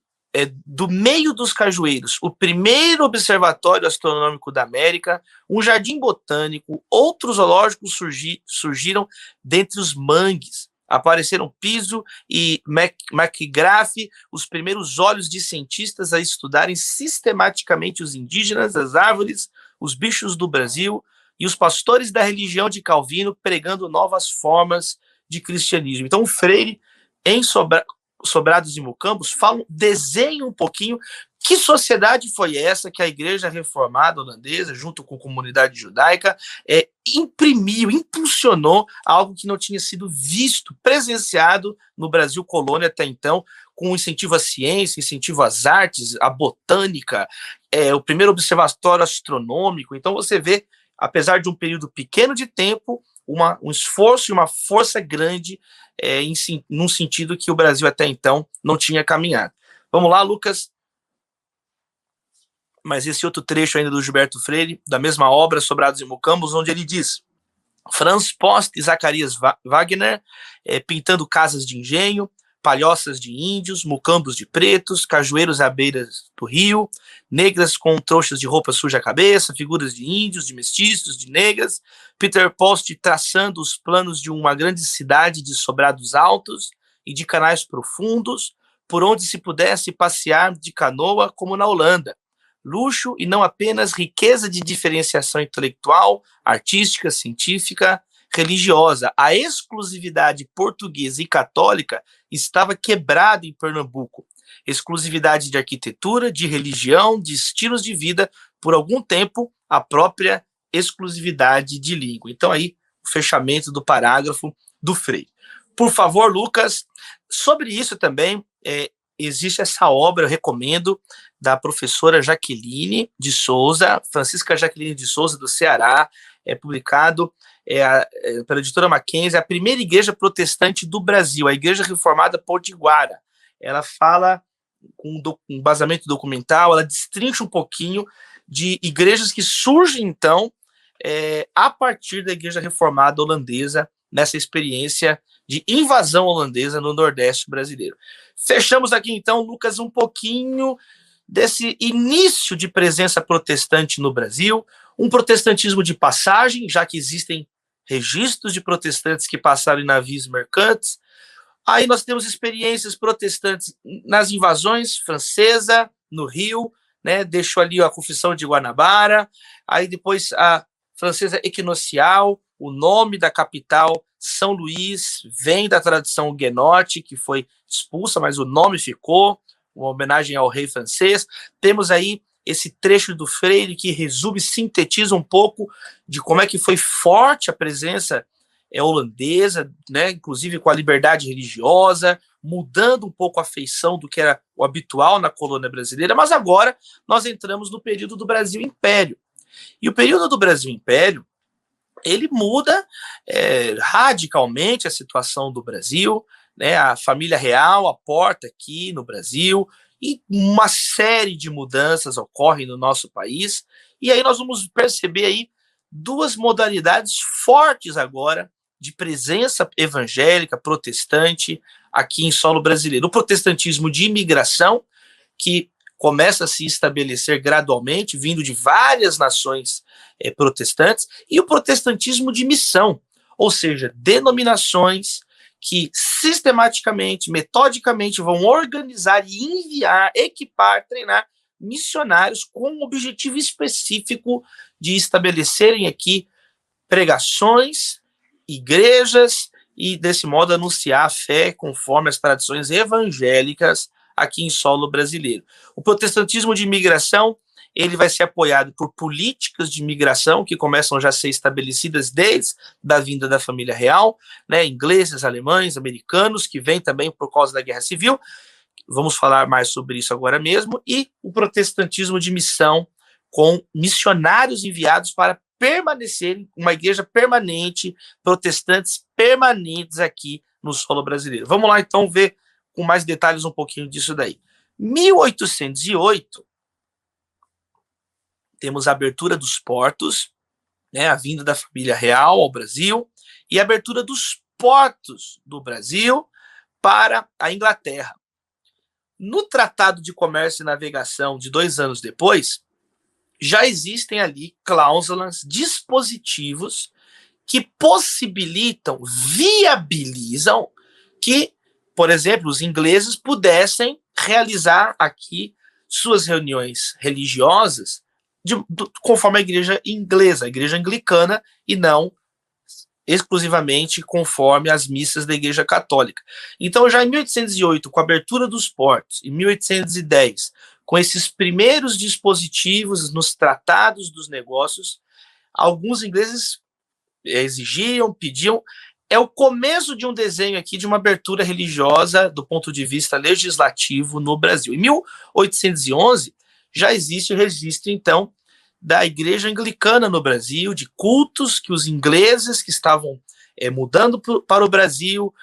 do meio dos cajueiros o primeiro observatório astronômico da América, um jardim botânico, outros zoológicos surgiram dentre os mangues. Apareceram Piso e McGrath, os primeiros olhos de cientistas a estudarem sistematicamente os indígenas, as árvores, os bichos do Brasil, e os pastores da religião de Calvino pregando novas formas de cristianismo. Então, o Freire, em Sobrados e Mucambos, desenha um pouquinho que sociedade foi essa que a Igreja Reformada Holandesa, junto com a comunidade judaica, imprimiu, impulsionou algo que não tinha sido visto, presenciado no Brasil colônia até então, com incentivo à ciência, incentivo às artes, à botânica, o primeiro observatório astronômico. Então você vê, apesar de um período pequeno de tempo, um esforço e uma força grande num sentido que o Brasil até então não tinha caminhado. Vamos lá, Lucas. Mas esse outro trecho ainda do Gilberto Freire, da mesma obra, Sobrados e Mucambos, onde ele diz: Franz Post e Zacarias Wagner, pintando casas de engenho, palhoças de índios, mucambos de pretos, cajueiros à beira do rio, negras com trouxas de roupa suja à cabeça, figuras de índios, de mestiços, de negras, Peter Post traçando os planos de uma grande cidade de sobrados altos e de canais profundos, por onde se pudesse passear de canoa como na Holanda. Luxo e não apenas riqueza de diferenciação intelectual, artística, científica, religiosa. A exclusividade portuguesa e católica estava quebrada em Pernambuco. Exclusividade de arquitetura, de religião, de estilos de vida, por algum tempo, a própria exclusividade de língua. Então aí, o fechamento do parágrafo do Freire. Por favor, Lucas, sobre isso também, existe essa obra, eu recomendo, da professora Jaqueline de Souza, Francisca Jaqueline de Souza, do Ceará, publicado pela editora Mackenzie, a primeira igreja protestante do Brasil, a Igreja Reformada Potiguara. Ela fala, com um embasamento documental, ela destrincha um pouquinho de igrejas que surgem, então, a partir da Igreja Reformada holandesa, nessa experiência de invasão holandesa no Nordeste brasileiro. Fechamos aqui, então, Lucas, um pouquinho desse início de presença protestante no Brasil, um protestantismo de passagem, já que existem registros de protestantes que passaram em navios mercantes. Aí nós temos experiências protestantes nas invasões francesa, no Rio, né, deixou ali a Confissão de Guanabara, aí depois a francesa equinocial, o nome da capital, São Luís, vem da tradição huguenote, que foi expulsa, mas o nome ficou, uma homenagem ao rei francês. Temos aí esse trecho do Freire que resume, sintetiza um pouco de como é que foi forte a presença holandesa, né, inclusive com a liberdade religiosa, mudando um pouco a feição do que era o habitual na colônia brasileira. Mas agora nós entramos no período do Brasil Império. E o período do Brasil Império, ele muda radicalmente a situação do Brasil, né, a família real aporta aqui no Brasil, e uma série de mudanças ocorrem no nosso país, e aí nós vamos perceber aí duas modalidades fortes agora de presença evangélica, protestante, aqui em solo brasileiro. O protestantismo de imigração, que começa a se estabelecer gradualmente, vindo de várias nações protestantes, e o protestantismo de missão, ou seja, denominações que sistematicamente, metodicamente vão organizar e enviar, equipar, treinar missionários com um objetivo específico de estabelecerem aqui pregações, igrejas e, desse modo, anunciar a fé conforme as tradições evangélicas aqui em solo brasileiro. O protestantismo de imigração, ele vai ser apoiado por políticas de imigração que começam já a ser estabelecidas desde a vinda da família real, né, ingleses, alemães, americanos, que vêm também por causa da Guerra Civil. Vamos falar mais sobre isso agora mesmo. E o protestantismo de missão, com missionários enviados para permanecerem, uma igreja permanente, protestantes permanentes aqui no solo brasileiro. Vamos lá, então, ver com mais detalhes um pouquinho disso daí. 1808, temos a abertura dos portos, né, a vinda da família real ao Brasil, e a abertura dos portos do Brasil para a Inglaterra. No Tratado de Comércio e Navegação de 2 anos depois, já existem ali cláusulas, dispositivos que possibilitam, viabilizam que, por exemplo, os ingleses pudessem realizar aqui suas reuniões religiosas conforme a igreja inglesa, a igreja anglicana, e não exclusivamente conforme as missas da Igreja Católica. Então, já em 1808, com a abertura dos portos, em 1810, com esses primeiros dispositivos nos tratados dos negócios, alguns ingleses exigiam, pediam. É o começo de um desenho aqui de uma abertura religiosa do ponto de vista legislativo no Brasil. Em 1811, já existe o registro, então, da Igreja Anglicana no Brasil, de cultos que os ingleses que estavam mudando para o Brasil,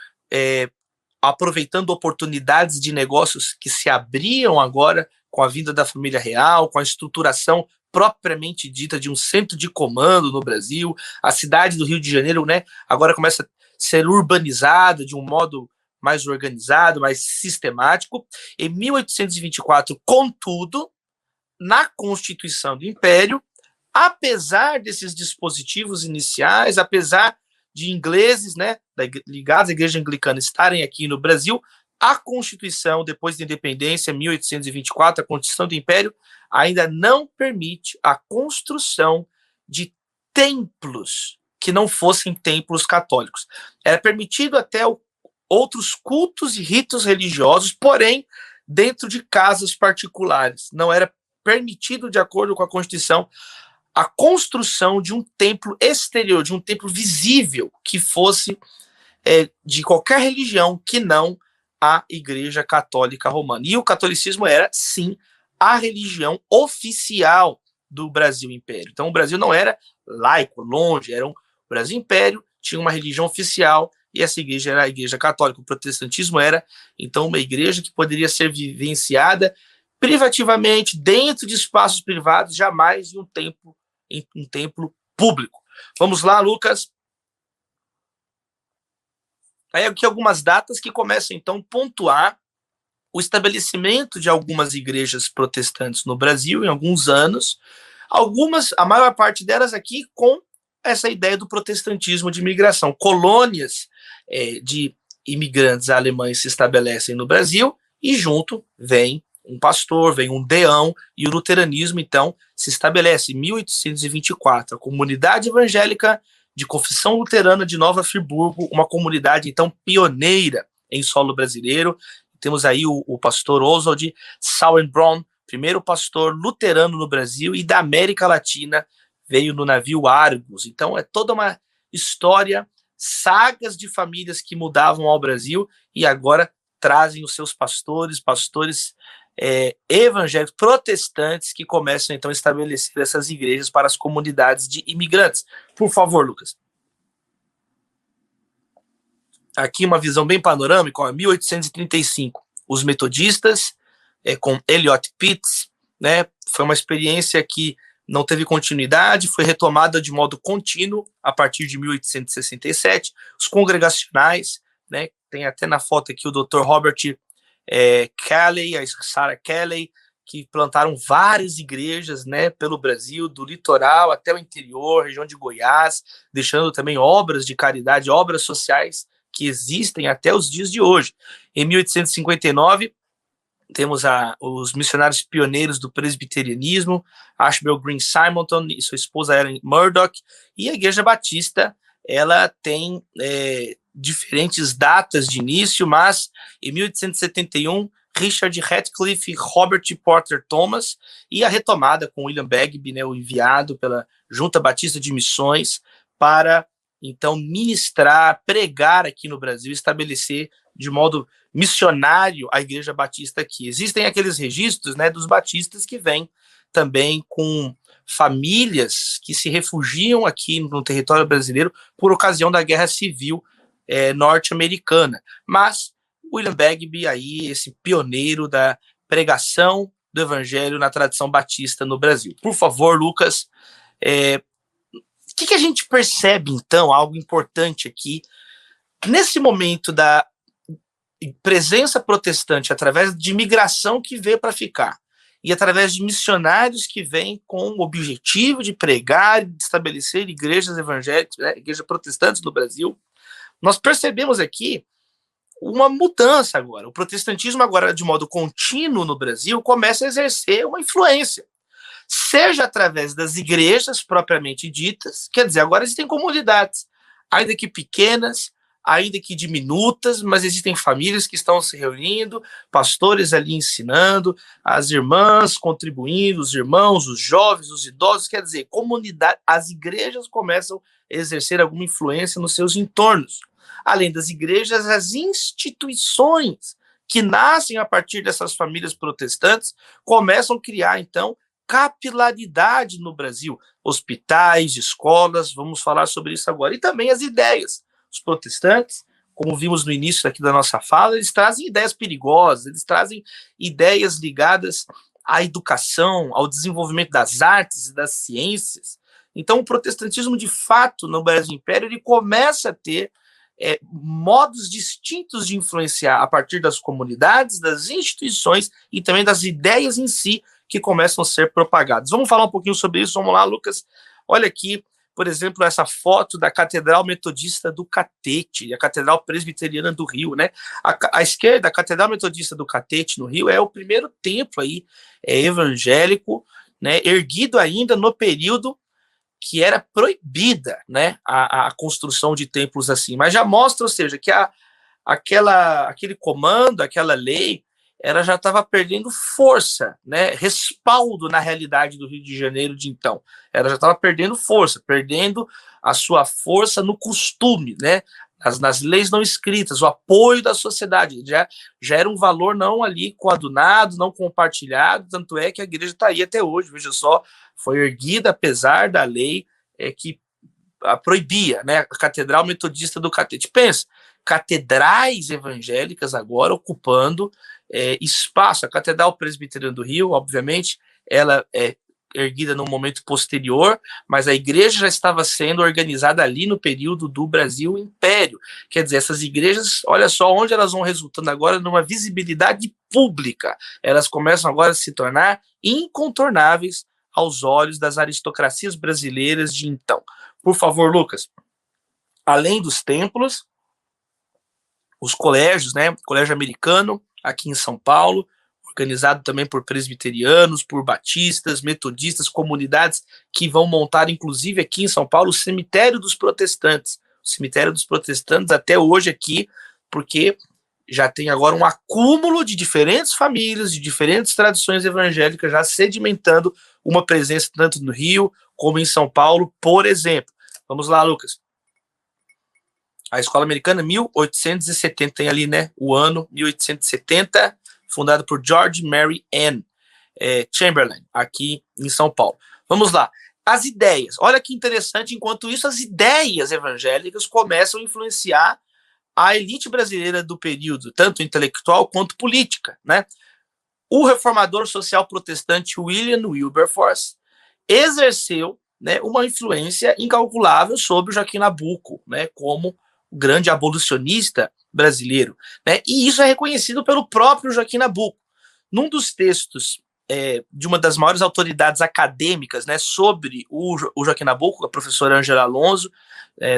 aproveitando oportunidades de negócios que se abriam agora com a vinda da família real, com a estruturação propriamente dita de um centro de comando no Brasil. A cidade do Rio de Janeiro, né, agora começa a ser urbanizada de um modo mais organizado, mais sistemático. Em 1824, contudo, na Constituição do Império, apesar desses dispositivos iniciais, apesar de ingleses, né, ligados à Igreja Anglicana, estarem aqui no Brasil, a Constituição, depois da independência, 1824, a Constituição do Império, ainda não permite a construção de templos que não fossem templos católicos. Era permitido até outros cultos e ritos religiosos, porém, dentro de casas particulares. Não era permitido, de acordo com a Constituição, a construção de um templo exterior, de um templo visível, que fosse de qualquer religião que não a Igreja Católica Romana. E o catolicismo era, sim, a religião oficial do Brasil Império. Então, o Brasil não era laico, longe, era o Brasil Império, tinha uma religião oficial, e essa igreja era a Igreja Católica. O protestantismo era, então, uma igreja que poderia ser vivenciada privativamente, dentro de espaços privados, jamais em um templo público. Vamos lá, Lucas. Aí aqui algumas datas que começam, então, a pontuar o estabelecimento de algumas igrejas protestantes no Brasil em alguns anos, a maior parte delas aqui com essa ideia do protestantismo de imigração. Colônias de imigrantes alemães se estabelecem no Brasil e junto vem um pastor, vem um deão, e o luteranismo, então, se estabelece em 1824. A comunidade evangélica de confissão luterana de Nova Friburgo, uma comunidade, então, pioneira em solo brasileiro. Temos aí o pastor Oswald Sauerbrunn, primeiro pastor luterano no Brasil e da América Latina, veio no navio Argos. Então, é toda uma história, sagas de famílias que mudavam ao Brasil e agora trazem os seus pastores evangélicos protestantes que começam, então, a estabelecer essas igrejas para as comunidades de imigrantes. Por favor, Lucas. Aqui uma visão bem panorâmica, ó, 1835, os metodistas, com Eliot Pitts, né, foi uma experiência que não teve continuidade, foi retomada de modo contínuo a partir de 1867, os congregacionais, né, tem até na foto aqui o Dr. Robert Kelley, a Sarah Kelley, que plantaram várias igrejas, né, pelo Brasil, do litoral até o interior, região de Goiás, deixando também obras de caridade, obras sociais que existem até os dias de hoje. Em 1859, temos os missionários pioneiros do presbiterianismo, Ashbel Green Simonton e sua esposa Ellen Murdoch, e a Igreja Batista, ela tem diferentes datas de início, mas em 1871, Richard Ratcliffe e Robert Porter Thomas, e a retomada com William Bagby, né, o enviado pela Junta Batista de Missões, para, então, ministrar, pregar aqui no Brasil, estabelecer de modo missionário a Igreja Batista aqui. Existem aqueles registros, né, dos batistas que vêm também com famílias que se refugiam aqui no território brasileiro por ocasião da Guerra Civil norte-americana. Mas William Bagby, aí, esse pioneiro da pregação do evangelho na tradição batista no Brasil. Por favor, Lucas, o que a gente percebe, então, algo importante aqui, nesse momento da presença protestante, através de imigração que veio para ficar, e através de missionários que vêm com o objetivo de pregar e de estabelecer igrejas evangélicas, né, igrejas protestantes no Brasil, nós percebemos aqui uma mudança agora. O protestantismo agora, de modo contínuo no Brasil, começa a exercer uma influência. seja através das igrejas propriamente ditas, quer dizer, agora existem comunidades, ainda que pequenas, ainda que diminutas, mas existem famílias que estão se reunindo, pastores ali ensinando, as irmãs contribuindo, os irmãos, os jovens, os idosos, quer dizer, comunidade, as igrejas começam a exercer alguma influência nos seus entornos. Além das igrejas, as instituições que nascem a partir dessas famílias protestantes começam a criar, então, capilaridade no Brasil, hospitais, escolas, vamos falar sobre isso agora, e também as ideias. Os protestantes, como vimos no início aqui da nossa fala, eles trazem ideias perigosas, eles trazem ideias ligadas à educação, ao desenvolvimento das artes e das ciências. Então, o protestantismo, de fato, no Brasil Império, ele começa a ter modos distintos de influenciar a partir das comunidades, das instituições e também das ideias em si que começam a ser propagadas. Vamos falar um pouquinho sobre isso, vamos lá, Lucas. Olha aqui, por exemplo, essa foto da Catedral Metodista do Catete, a Catedral Presbiteriana do Rio, né? À esquerda, a Catedral Metodista do Catete, no Rio, é o primeiro templo aí, evangélico, né, erguido ainda no período que era proibida, né, a construção de templos assim, mas já mostra, ou seja, que aquele comando, aquela lei, ela já estava perdendo força, né, respaldo na realidade do Rio de Janeiro de então. Ela já estava perdendo força, perdendo a sua força no costume, né, nas leis não escritas, o apoio da sociedade. Já era um valor não ali coadunado, não compartilhado, tanto é que a igreja está aí até hoje, veja só, foi erguida apesar da lei que a proibia, né, a Catedral Metodista do Catete. Pensa, catedrais evangélicas agora ocupando espaço. A Catedral Presbiteriana do Rio, obviamente, ela é erguida num momento posterior, mas a igreja já estava sendo organizada ali no período do Brasil Império. Quer dizer, essas igrejas, olha só onde elas vão resultando agora numa visibilidade pública. Elas começam agora a se tornar incontornáveis aos olhos das aristocracias brasileiras de então. Por favor, Lucas, além dos templos, os colégios, né, colégio americano, aqui em São Paulo, organizado também por presbiterianos, por batistas, metodistas, comunidades que vão montar, inclusive aqui em São Paulo, o cemitério dos protestantes. O cemitério dos protestantes até hoje aqui, porque já tem agora um acúmulo de diferentes famílias, de diferentes tradições evangélicas, já sedimentando uma presença tanto no Rio como em São Paulo, por exemplo. Vamos lá, Lucas. A Escola Americana, 1870, tem ali, né, o ano 1870, fundada por George Mary Ann Chamberlain, aqui em São Paulo. Vamos lá. As ideias. Olha que interessante, enquanto isso, as ideias evangélicas começam a influenciar a elite brasileira do período, tanto intelectual quanto política, né? O reformador social protestante William Wilberforce exerceu, né, uma influência incalculável sobre o Joaquim Nabuco, né, como o grande abolicionista brasileiro, né? E isso é reconhecido pelo próprio Joaquim Nabuco. Num dos textos de uma das maiores autoridades acadêmicas, né, sobre o Joaquim Nabuco, a professora Ângela Alonso,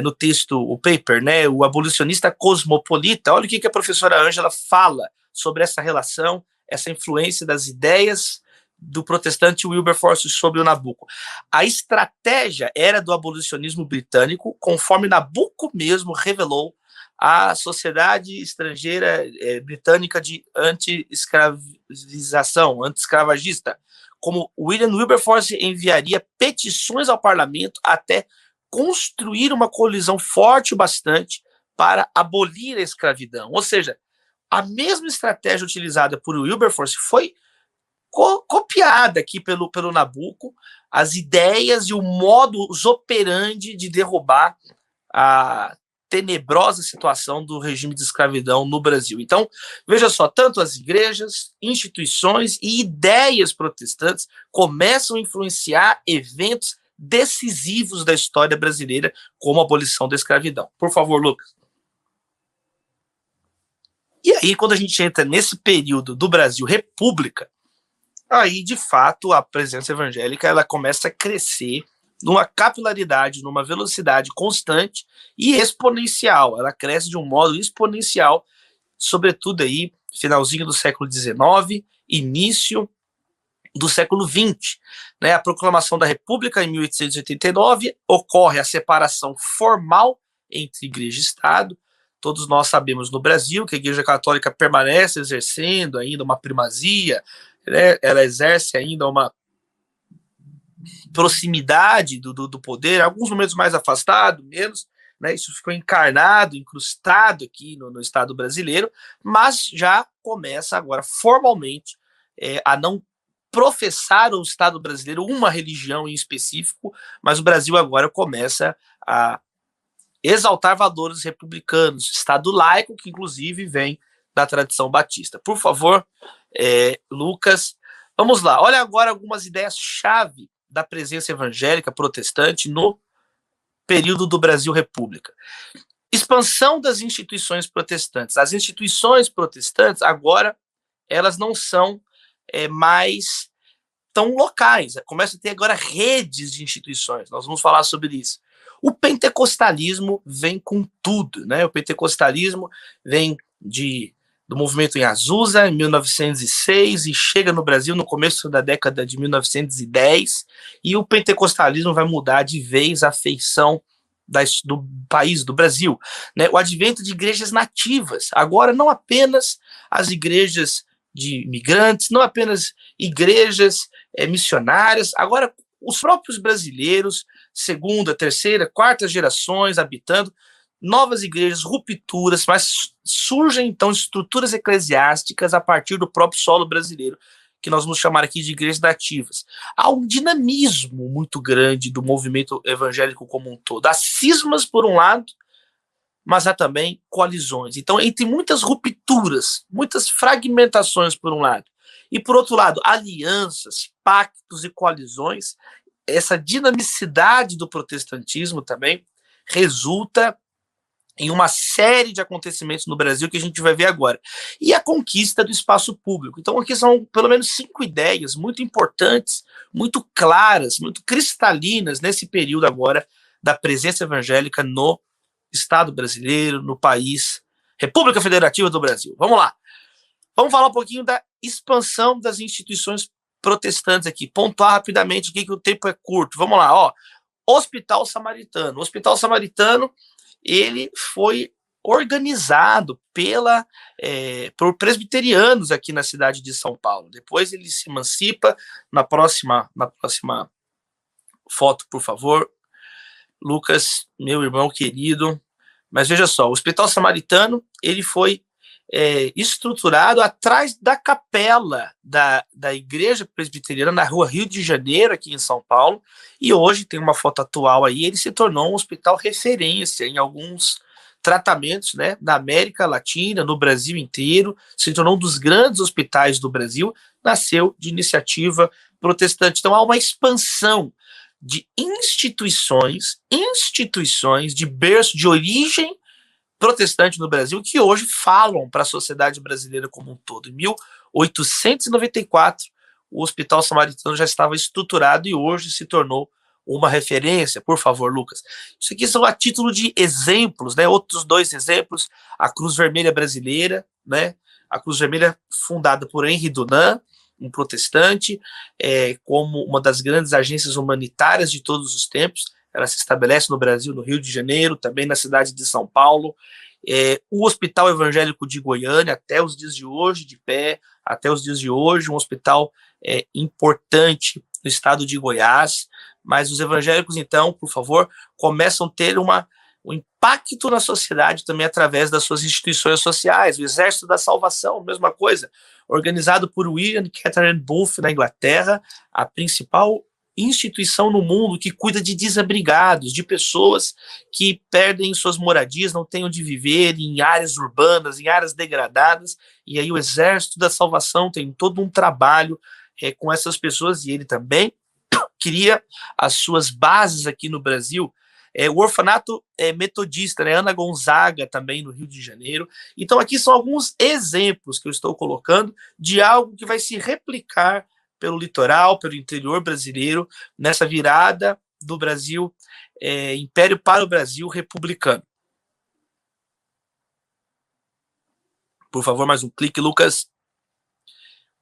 no texto, o paper, né, o abolicionista cosmopolita, olha o que a professora Ângela fala sobre essa relação, essa influência das ideias do protestante Wilberforce sobre o Nabuco. A estratégia era do abolicionismo britânico, conforme Nabuco mesmo revelou à Sociedade Estrangeira Britânica de Anti-Escravização, anti-escravagista, como William Wilberforce enviaria petições ao parlamento até construir uma coalizão forte o bastante para abolir a escravidão. Ou seja, a mesma estratégia utilizada por Wilberforce foi copiada aqui pelo Nabuco, as ideias e o modus operandi de derrubar a tenebrosa situação do regime de escravidão no Brasil. Então, veja só, tanto as igrejas, instituições e ideias protestantes começam a influenciar eventos decisivos da história brasileira, como a abolição da escravidão. Por favor, Lucas. E aí, quando a gente entra nesse período do Brasil República, aí, de fato, a presença evangélica ela começa a crescer numa capilaridade, numa velocidade constante e exponencial. Ela cresce de um modo exponencial, sobretudo aí, finalzinho do século XIX, início do século XX. Né? A proclamação da República, em 1889, ocorre a separação formal entre igreja e Estado. Todos nós sabemos no Brasil que a Igreja Católica permanece exercendo ainda uma primazia, né? Ela exerce ainda uma proximidade do poder, em alguns momentos mais afastado, menos, né? Isso ficou encarnado, incrustado aqui no Estado brasileiro, mas já começa agora formalmente a não professar o Estado brasileiro uma religião em específico, mas o Brasil agora começa a exaltar valores republicanos, Estado laico, que inclusive vem da tradição batista. Por favor, Lucas, vamos lá. Olha agora algumas ideias-chave da presença evangélica protestante no período do Brasil República. Expansão das instituições protestantes. As instituições protestantes, agora, elas não são mais tão locais. Começa a ter agora redes de instituições. Nós vamos falar sobre isso. O pentecostalismo vem com tudo, né? O pentecostalismo vem do movimento em Azusa, em 1906, e chega no Brasil no começo da década de 1910, e o pentecostalismo vai mudar de vez a feição do país, do Brasil. Né? O advento de igrejas nativas, agora não apenas as igrejas de imigrantes, não apenas igrejas missionárias, agora os próprios brasileiros, segunda, terceira, quarta gerações habitando, novas igrejas, rupturas, mas surgem então estruturas eclesiásticas a partir do próprio solo brasileiro, que nós vamos chamar aqui de igrejas nativas. Há um dinamismo muito grande do movimento evangélico como um todo. Há cismas por um lado, mas há também coalizões. Então, entre muitas rupturas, muitas fragmentações por um lado, e por outro lado, alianças, pactos e coalizões, essa dinamicidade do protestantismo também resulta em uma série de acontecimentos no Brasil que a gente vai ver agora. E a conquista do espaço público. Então, aqui são pelo menos 5 ideias muito importantes, muito claras, muito cristalinas nesse período agora da presença evangélica no Estado brasileiro, no país, República Federativa do Brasil. Vamos lá. Vamos falar um pouquinho da expansão das instituições protestantes aqui. Pontuar rapidamente aqui que o tempo é curto. Vamos lá, ó. Hospital Samaritano. O Hospital Samaritano, ele foi organizado por presbiterianos aqui na cidade de São Paulo. Depois ele se emancipa. Na próxima foto, por favor. Lucas, meu irmão querido. Mas veja só, o Hospital Samaritano, ele foi estruturado atrás da capela da Igreja Presbiteriana na Rua Rio de Janeiro, aqui em São Paulo, e hoje tem uma foto atual aí, ele se tornou um hospital referência em alguns tratamentos, né, na América Latina, no Brasil inteiro, se tornou um dos grandes hospitais do Brasil, nasceu de iniciativa protestante. Então há uma expansão de instituições de berço, de origem protestante no Brasil, que hoje falam para a sociedade brasileira como um todo. Em 1894, o Hospital Samaritano já estava estruturado e hoje se tornou uma referência. Por favor, Lucas. Isso aqui são a título de exemplos, né? Outros 2 exemplos, a Cruz Vermelha Brasileira, né? A Cruz Vermelha fundada por Henri Dunant, um protestante, como uma das grandes agências humanitárias de todos os tempos. Ela se estabelece no Brasil, no Rio de Janeiro, também na cidade de São Paulo. O Hospital Evangélico de Goiânia, até os dias de hoje, de pé, até os dias de hoje, um hospital importante no estado de Goiás. Mas os evangélicos, então, por favor, começam a ter um impacto na sociedade também através das suas instituições sociais. O Exército da Salvação, mesma coisa, organizado por William Catherine Booth, na Inglaterra, a principal instituição no mundo que cuida de desabrigados, de pessoas que perdem suas moradias, não têm onde viver, em áreas urbanas, em áreas degradadas, e aí o Exército da Salvação tem todo um trabalho com essas pessoas, e ele também cria as suas bases aqui no Brasil. O orfanato metodista, né? Ana Gonzaga, também no Rio de Janeiro. Então aqui são alguns exemplos que eu estou colocando de algo que vai se replicar pelo litoral, pelo interior brasileiro, nessa virada do Brasil, Império para o Brasil republicano. Por favor, mais um clique, Lucas.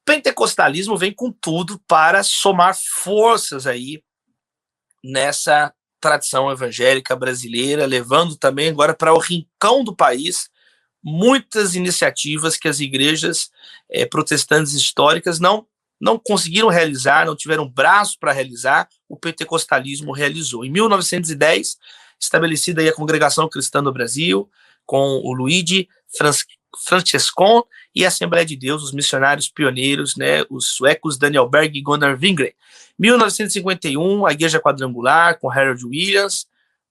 pentecostalismo vem com tudo para somar forças aí nessa tradição evangélica brasileira, levando também agora para o rincão do país muitas iniciativas que as igrejas protestantes históricas não conseguiram realizar, não tiveram braço para realizar, o pentecostalismo realizou. Em 1910, estabelecida aí a Congregação Cristã do Brasil, com o Luigi Francescon e a Assembleia de Deus, os missionários pioneiros, né, os suecos Daniel Berg e Gunnar Wingren. 1951, a Igreja Quadrangular, com Harold Williams.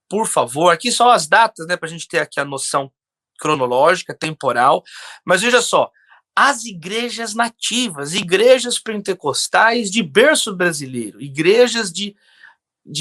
Por favor, aqui só as datas, né, para a gente ter aqui a noção cronológica, temporal, mas veja só, as igrejas nativas, igrejas pentecostais de berço brasileiro, igrejas de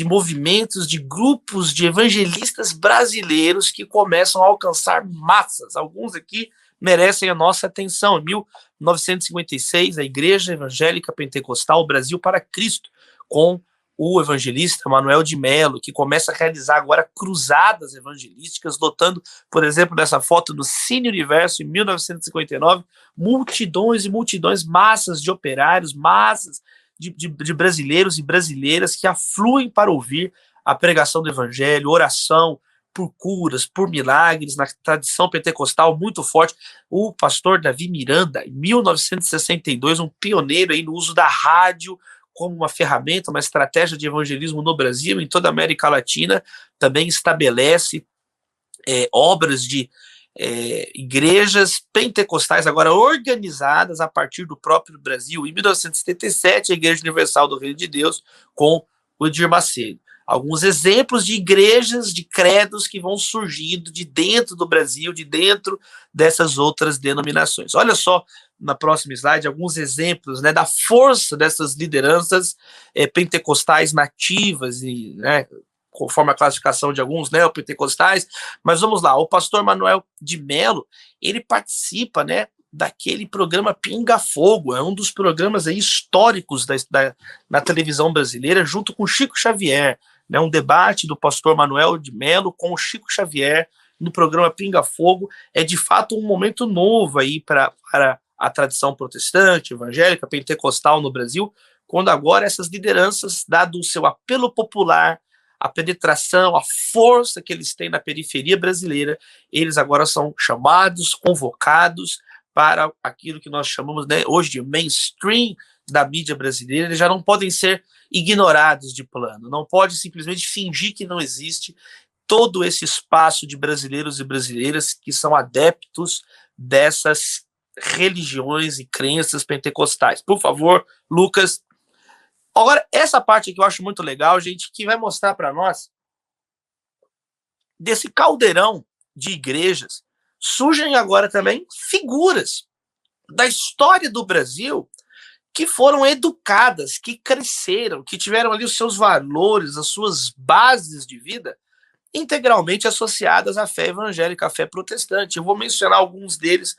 movimentos, de grupos de evangelistas brasileiros que começam a alcançar massas. Alguns aqui merecem a nossa atenção. Em 1956, a Igreja Evangélica Pentecostal Brasil para Cristo, com o evangelista Manuel de Melo, que começa a realizar agora cruzadas evangelísticas, lotando, por exemplo, nessa foto do Cine Universo, em 1959, multidões e multidões, massas de operários, massas de brasileiros e brasileiras que afluem para ouvir a pregação do evangelho, oração por curas, por milagres, na tradição pentecostal muito forte. O pastor Davi Miranda, em 1962, um pioneiro aí no uso da rádio como uma ferramenta, uma estratégia de evangelismo no Brasil, em toda a América Latina, também estabelece obras de igrejas pentecostais agora organizadas a partir do próprio Brasil. Em 1977, a Igreja Universal do Reino de Deus, com o Edir Macedo. Alguns exemplos de igrejas, de credos que vão surgindo de dentro do Brasil, de dentro dessas outras denominações. Olha só, na próxima slide, alguns exemplos, né, da força dessas lideranças pentecostais nativas, e, né, conforme a classificação de alguns neopentecostais. Mas vamos lá, o pastor Manuel de Melo, ele participa, né, daquele programa Pinga Fogo, é um dos programas aí históricos na televisão brasileira, junto com Chico Xavier, né, um debate do pastor Manuel de Melo com o Chico Xavier no programa Pinga Fogo. É de fato um momento novo aí para a tradição protestante, evangélica, pentecostal no Brasil, quando agora essas lideranças, dado o seu apelo popular, a penetração, a força que eles têm na periferia brasileira, eles agora são chamados, convocados para aquilo que nós chamamos, né, hoje de mainstream da mídia brasileira. Eles já não podem ser ignorados de plano, não pode simplesmente fingir que não existe todo esse espaço de brasileiros e brasileiras que são adeptos dessas religiões e crenças pentecostais. Por favor, Lucas. Agora, essa parte aqui eu acho muito legal, gente, que vai mostrar para nós desse caldeirão de igrejas, surgem agora também figuras da história do Brasil que foram educadas, que cresceram, que tiveram ali os seus valores, as suas bases de vida integralmente associadas à fé evangélica, à fé protestante. Eu vou mencionar alguns deles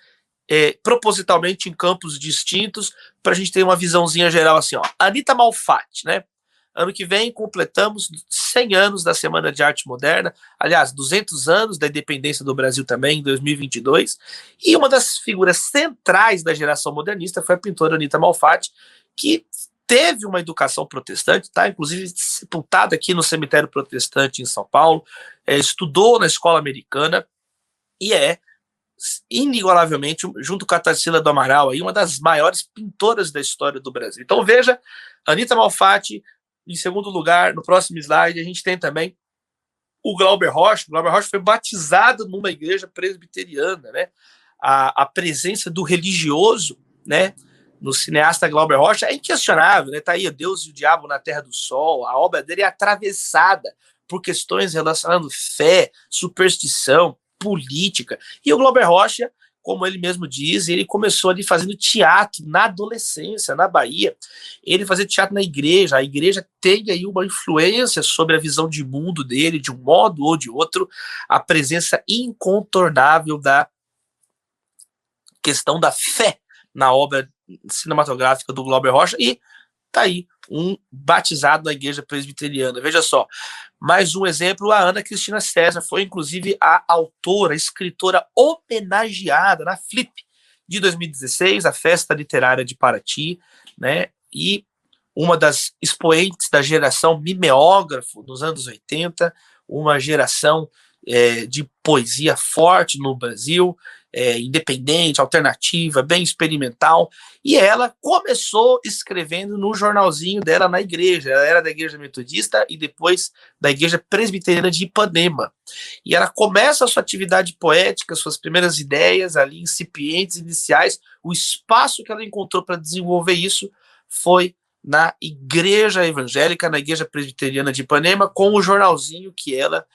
propositalmente em campos distintos, para a gente ter uma visãozinha geral assim, ó. Anita Malfatti, né? Ano que vem completamos 100 anos da Semana de Arte Moderna, aliás, 200 anos da independência do Brasil também, em 2022, e uma das figuras centrais da geração modernista foi a pintora Anita Malfatti, que teve uma educação protestante, tá? Inclusive sepultada aqui no cemitério protestante em São Paulo, estudou na escola americana e inigualavelmente, junto com a Tarsila do Amaral, aí, uma das maiores pintoras da história do Brasil. Então veja, Anita Malfatti. Em segundo lugar, no próximo slide, a gente tem também o Glauber Rocha. O Glauber Rocha foi batizado numa igreja presbiteriana, né? A presença do religioso, né, no cineasta Glauber Rocha é inquestionável, né? Tá aí Deus e o Diabo na Terra do Sol. A obra dele é atravessada por questões relacionando fé, superstição, política. E o Glauber Rocha, como ele mesmo diz, ele começou ali fazendo teatro na adolescência, na Bahia. Ele fazia teatro na igreja, a igreja tem aí uma influência sobre a visão de mundo dele, de um modo ou de outro, a presença incontornável da questão da fé na obra cinematográfica do Glauber Rocha, e tá aí um batizado na igreja presbiteriana. Veja só, mais um exemplo, a Ana Cristina César foi inclusive a autora, a escritora homenageada na Flip, de 2016, a Festa Literária de Paraty, né? E uma das expoentes da geração mimeógrafo nos anos 80, uma geração de poesia forte no Brasil, independente, alternativa, bem experimental, e ela começou escrevendo no jornalzinho dela na igreja. Ela era da Igreja Metodista e depois da Igreja Presbiteriana de Ipanema, e ela começa a sua atividade poética, suas primeiras ideias ali, incipientes, iniciais. O espaço que ela encontrou para desenvolver isso foi na Igreja Evangélica, na Igreja Presbiteriana de Ipanema, com o jornalzinho que ela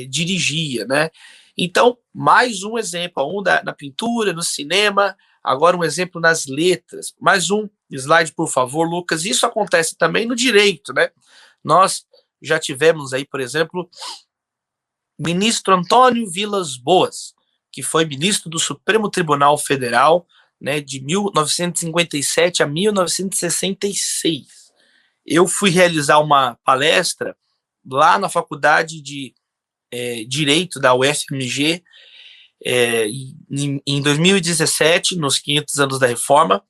dirigia, né? Então, mais um exemplo, na pintura, no cinema, agora um exemplo nas letras. Mais um slide, por favor, Lucas. Isso acontece também no direito, né? Nós já tivemos aí, por exemplo, ministro Antônio Vilas Boas, que foi ministro do Supremo Tribunal Federal, né, de 1957 a 1966. Eu fui realizar uma palestra lá na Faculdade de Direito da UFMG em 2017, nos 500 anos da Reforma,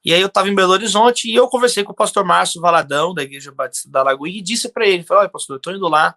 e aí eu estava em Belo Horizonte e eu conversei com o pastor Márcio Valadão, da Igreja Batista da Lagoinha, e disse para ele, olha, pastor, eu estou indo lá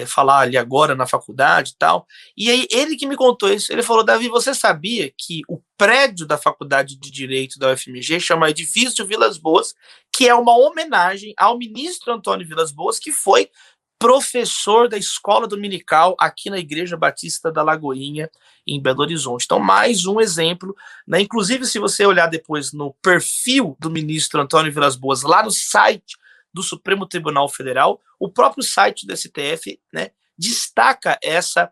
falar ali agora na faculdade e tal. E aí ele que me contou isso, ele falou, Davi, você sabia que o prédio da Faculdade de Direito da UFMG chama Edifício Vilas Boas, que é uma homenagem ao ministro Antônio Vilas Boas, que foi professor da escola dominical aqui na Igreja Batista da Lagoinha, em Belo Horizonte. Então, mais um exemplo, né? Inclusive, se você olhar depois no perfil do ministro Antônio Vilas Boas, lá no site do Supremo Tribunal Federal, o próprio site do STF, né, destaca essa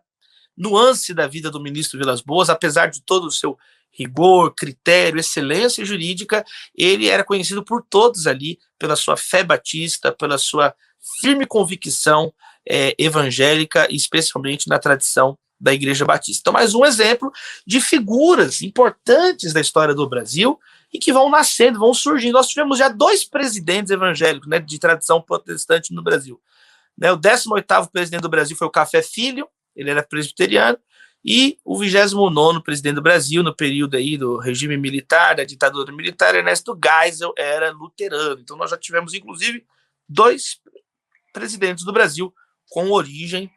nuance da vida do ministro Vilas Boas. Apesar de todo o seu rigor, critério, excelência jurídica, ele era conhecido por todos ali pela sua fé batista, pela sua firme convicção evangélica, especialmente na tradição da Igreja Batista. Então, mais um exemplo de figuras importantes da história do Brasil e que vão nascendo, vão surgindo. Nós tivemos já 2 presidentes evangélicos, né, de tradição protestante no Brasil. Né, o 18º presidente do Brasil foi o Café Filho, ele era presbiteriano, e o 29º presidente do Brasil, no período aí do regime militar, da ditadura militar, Ernesto Geisel, era luterano. Então, nós já tivemos, inclusive, 2 presidentes do Brasil com origem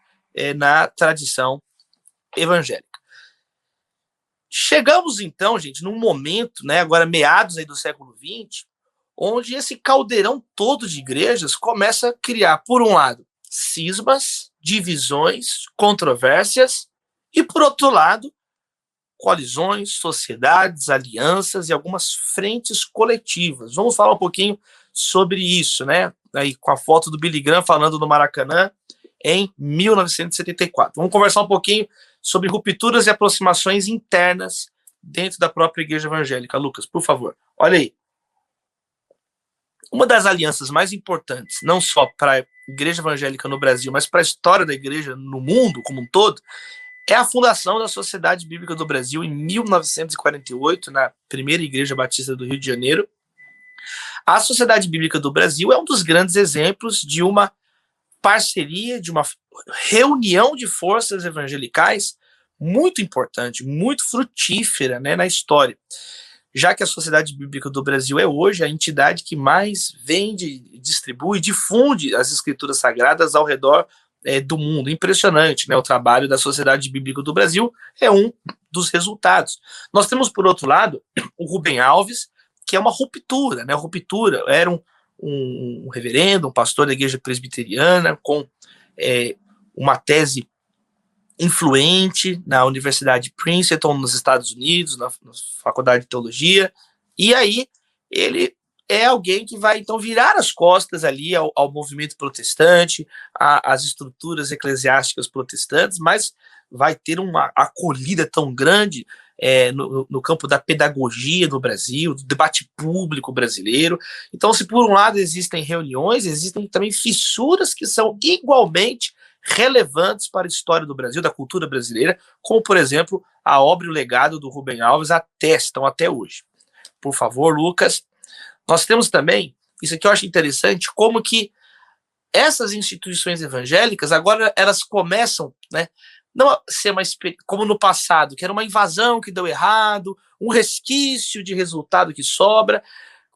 na tradição evangélica. Chegamos, então, gente, num momento, né, agora meados aí do século XX, onde esse caldeirão todo de igrejas começa a criar, por um lado, cismas, divisões, controvérsias, e, por outro lado, coalizões, sociedades, alianças e algumas frentes coletivas. Vamos falar um pouquinho sobre isso, né? Aí, com a foto do Billy Graham falando no Maracanã em 1974. Vamos conversar um pouquinho sobre rupturas e aproximações internas dentro da própria Igreja Evangélica. Lucas, por favor, olha aí. Uma das alianças mais importantes, não só para a Igreja Evangélica no Brasil, mas para a história da Igreja no mundo como um todo, é a fundação da Sociedade Bíblica do Brasil em 1948, na primeira Igreja Batista do Rio de Janeiro. A Sociedade Bíblica do Brasil é um dos grandes exemplos de uma parceria, de uma reunião de forças evangelicais muito importante, muito frutífera, né, na história. Já que a Sociedade Bíblica do Brasil é hoje a entidade que mais vende, distribui, difunde as escrituras sagradas ao redor do mundo. Impressionante, né? O trabalho da Sociedade Bíblica do Brasil é um dos resultados. Nós temos, por outro lado, o Rubem Alves, que é uma ruptura, né? A ruptura era um reverendo, um pastor da Igreja Presbiteriana, com uma tese influente na Universidade Princeton, nos Estados Unidos, na Faculdade de Teologia, e aí ele é alguém que vai, então, virar as costas ali ao movimento protestante, às estruturas eclesiásticas protestantes, mas vai ter uma acolhida tão grande no campo da pedagogia no Brasil, do debate público brasileiro. Então, se por um lado existem reuniões, existem também fissuras que são igualmente relevantes para a história do Brasil, da cultura brasileira, como, por exemplo, a obra e o legado do Rubem Alves atestam até hoje. Por favor, Lucas. Nós temos também, isso aqui eu acho interessante, como que essas instituições evangélicas, agora elas começam, né, não ser como no passado, que era uma invasão que deu errado, um resquício de resultado que sobra.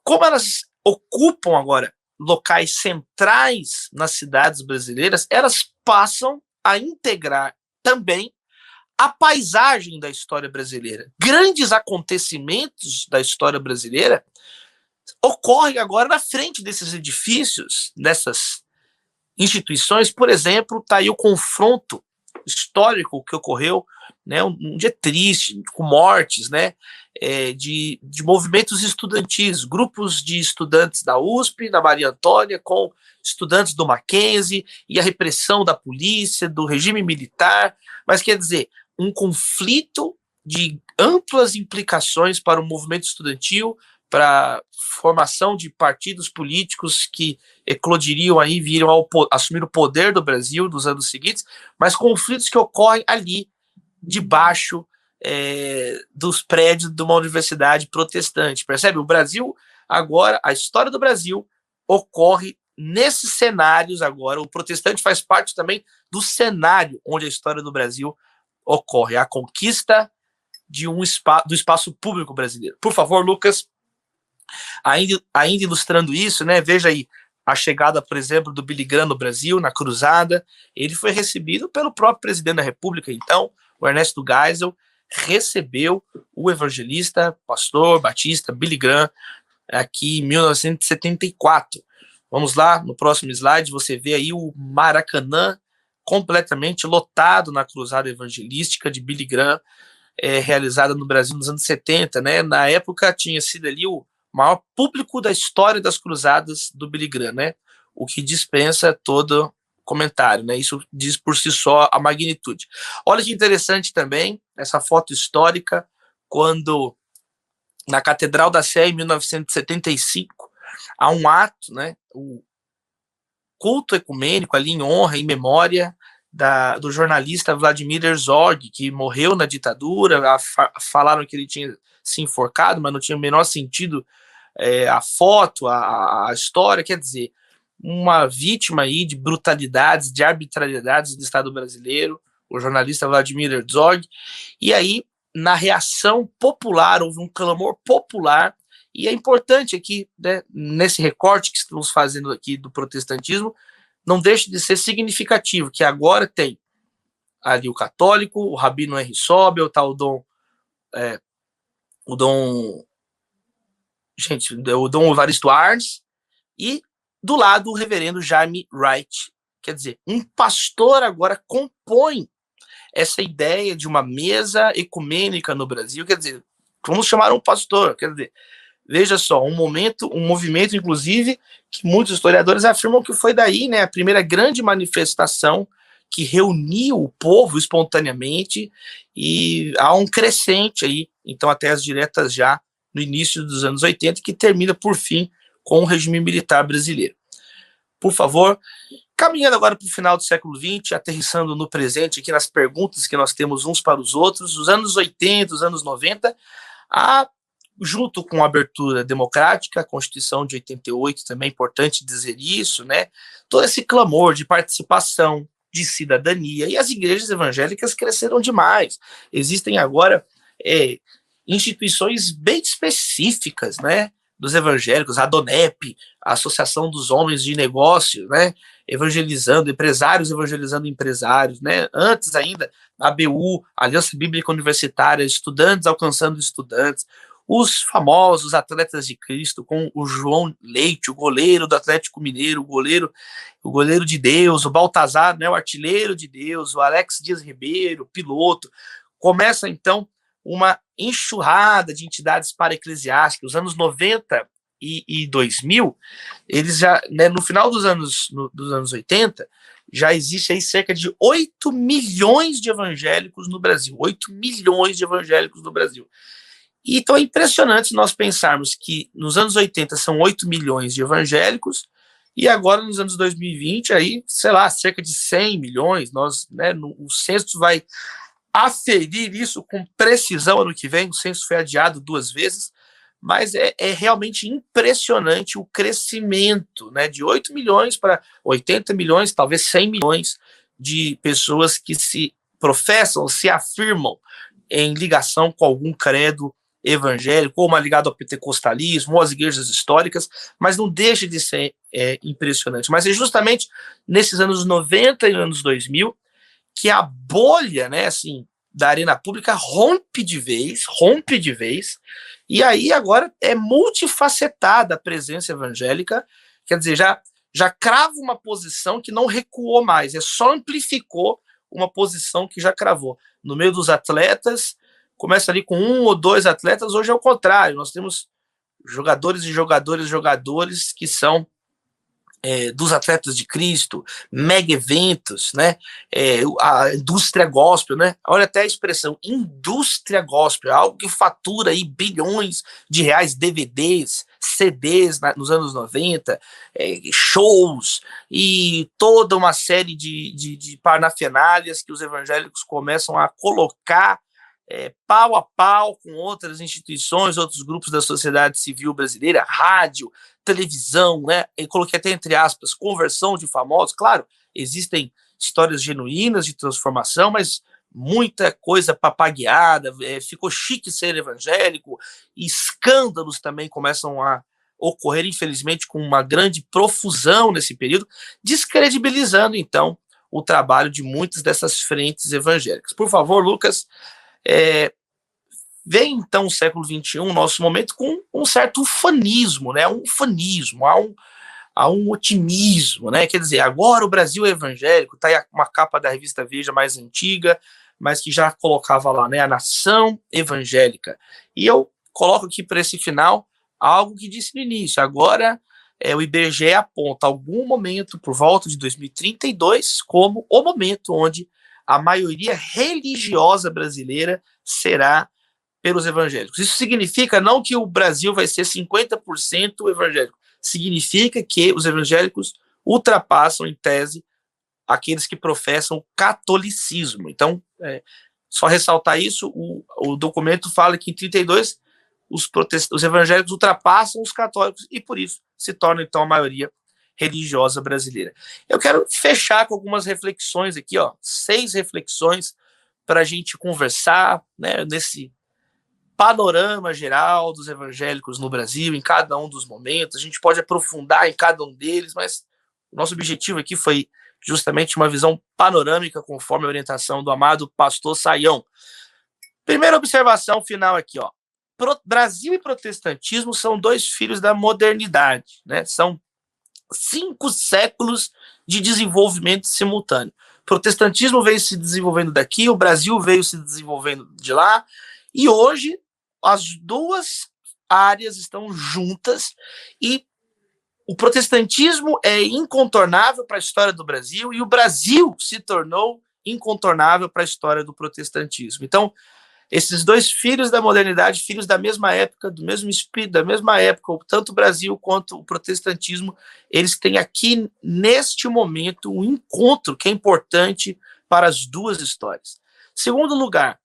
Como elas ocupam agora locais centrais nas cidades brasileiras, elas passam a integrar também a paisagem da história brasileira. Grandes acontecimentos da história brasileira ocorrem agora na frente desses edifícios, dessas instituições. Por exemplo, está aí o confronto histórico que ocorreu, né, um dia triste, com mortes, né, de movimentos estudantis, grupos de estudantes da USP, da Maria Antônia, com estudantes do Mackenzie, e a repressão da polícia, do regime militar. Mas, quer dizer, um conflito de amplas implicações para o movimento estudantil, para a formação de partidos políticos que eclodiriam aí, viriam assumir o poder do Brasil nos anos seguintes, mas conflitos que ocorrem ali, debaixo dos prédios de uma universidade protestante. Percebe? O Brasil, agora, a história do Brasil ocorre nesses cenários agora. O protestante faz parte também do cenário onde a história do Brasil ocorre, a conquista de do espaço público brasileiro. Por favor, Lucas, ainda ilustrando isso, né, veja aí a chegada, por exemplo, do Billy Graham no Brasil, na Cruzada. Ele foi recebido pelo próprio presidente da República, então, o Ernesto Geisel, recebeu o evangelista, pastor batista Billy Graham, aqui em 1974. Vamos lá, no próximo slide, você vê aí o Maracanã completamente lotado na cruzada evangelística de Billy Graham, realizada no Brasil nos anos 70, né? Na época tinha sido ali o maior público da história das cruzadas do Billy Graham, né? O que dispensa todo comentário, né? Isso diz por si só a magnitude. Olha que interessante também essa foto histórica, quando na Catedral da Sé, em 1975, há um ato, né? O culto ecumênico ali em honra, em memória do jornalista Vladimir Herzog, que morreu na ditadura. Falaram que ele tinha se enforcado, mas não tinha o menor sentido a foto, a história. Quer dizer, uma vítima aí de brutalidades, de arbitrariedades do Estado brasileiro, o jornalista Vladimir Herzog. E aí, na reação popular, houve um clamor popular. E é importante aqui, né, nesse recorte que estamos fazendo aqui do protestantismo, não deixe de ser significativo que agora tem ali o católico, o Rabino R. Sobel, tá o Dom Evaristo Arns, e do lado o reverendo Jaime Wright. Quer dizer, um pastor agora compõe essa ideia de uma mesa ecumênica no Brasil. Quer dizer, vamos chamar um pastor, quer dizer, veja só, um movimento, inclusive, que muitos historiadores afirmam que foi daí, né, a primeira grande manifestação que reuniu o povo espontaneamente, e há um crescente aí, então, até as diretas já no início dos anos 80, que termina, por fim, com o regime militar brasileiro. Por favor, caminhando agora para o final do século XX, aterrissando no presente, aqui nas perguntas que nós temos uns para os outros, os anos 80, os anos 90, junto com a abertura democrática, a Constituição de 88, também é importante dizer isso, né? Todo esse clamor de participação, de cidadania, e as igrejas evangélicas cresceram demais. Existem agora instituições bem específicas, né, dos evangélicos, a DONEP, a Associação dos Homens de Negócios, né, evangelizando empresários, né, antes ainda, a ABU, a Aliança Bíblica Universitária, estudantes alcançando estudantes, os famosos atletas de Cristo, com o João Leite, o goleiro do Atlético Mineiro, o goleiro de Deus, o Baltazar, né, o artilheiro de Deus, o Alex Dias Ribeiro, piloto. Começa, então, uma enxurrada de entidades para-eclesiásticas. Os anos 90 e 2000, eles já, né, no final dos anos 80, já existe aí cerca de 8 milhões de evangélicos no Brasil. 8 milhões de evangélicos no Brasil. E então é impressionante nós pensarmos que nos anos 80 são 8 milhões de evangélicos, e agora nos anos 2020, aí, sei lá, cerca de 100 milhões. Nós, né, o censo vai aferir isso com precisão ano que vem. O censo foi adiado 2 vezes, mas é realmente impressionante o crescimento, né, de 8 milhões para 80 milhões, talvez 100 milhões de pessoas que se professam, se afirmam em ligação com algum credo evangélico, ou uma ligada ao pentecostalismo, ou às igrejas históricas, mas não deixa de ser impressionante. Mas é justamente nesses anos 90 e anos 2000 que a bolha, né, assim, da arena pública rompe de vez, e aí agora é multifacetada a presença evangélica, quer dizer, já crava uma posição que não recuou mais, só amplificou uma posição que já cravou. No meio dos atletas, começa ali com 1 ou 2 atletas, hoje é o contrário, nós temos jogadores e jogadores que são dos atletas de Cristo, mega eventos, né? A indústria gospel, né? Olha até a expressão, indústria gospel, algo que fatura aí bilhões de reais, DVDs, CDs nos anos 90, shows e toda uma série de parnafianálias que os evangélicos começam a colocar pau a pau com outras instituições, outros grupos da sociedade civil brasileira, rádio, televisão, né? Eu coloquei até entre aspas, conversão de famosos. Claro, existem histórias genuínas de transformação, mas muita coisa papagueada, ficou chique ser evangélico, e escândalos também começam a ocorrer, infelizmente, com uma grande profusão nesse período, descredibilizando, então, o trabalho de muitas dessas frentes evangélicas. Por favor, Lucas, vem então o século XXI, nosso momento, com um certo ufanismo, né? Há um otimismo, né? Quer dizer, agora o Brasil é evangélico, tá aí uma capa da revista Veja mais antiga, mas que já colocava lá, né? A nação evangélica. E eu coloco aqui para esse final algo que disse no início. Agora o IBGE aponta algum momento, por volta de 2032, como o momento onde a maioria religiosa brasileira será pelos evangélicos. Isso significa não que o Brasil vai ser 50% evangélico, significa que os evangélicos ultrapassam, em tese, aqueles que professam o catolicismo. Então, só ressaltar isso, o documento fala que em 32 os evangélicos ultrapassam os católicos e, por isso, se tornam, então, a maioria religiosa brasileira. Eu quero fechar com algumas reflexões aqui, 6 reflexões para a gente conversar, né, nesse panorama geral dos evangélicos no Brasil, em cada um dos momentos. A gente pode aprofundar em cada um deles, mas o nosso objetivo aqui foi justamente uma visão panorâmica, conforme a orientação do amado pastor Saião. Primeira observação final aqui, Brasil e protestantismo são 2 filhos da modernidade, né? São 5 séculos de desenvolvimento simultâneo. O protestantismo veio se desenvolvendo daqui, o Brasil veio se desenvolvendo de lá, e hoje as 2 áreas estão juntas, e o protestantismo é incontornável para a história do Brasil, e o Brasil se tornou incontornável para a história do protestantismo. Então, esses 2 filhos da modernidade, filhos da mesma época, do mesmo espírito, da mesma época, tanto o Brasil quanto o protestantismo, eles têm aqui, neste momento, um encontro que é importante para as 2 histórias. Segundo lugar,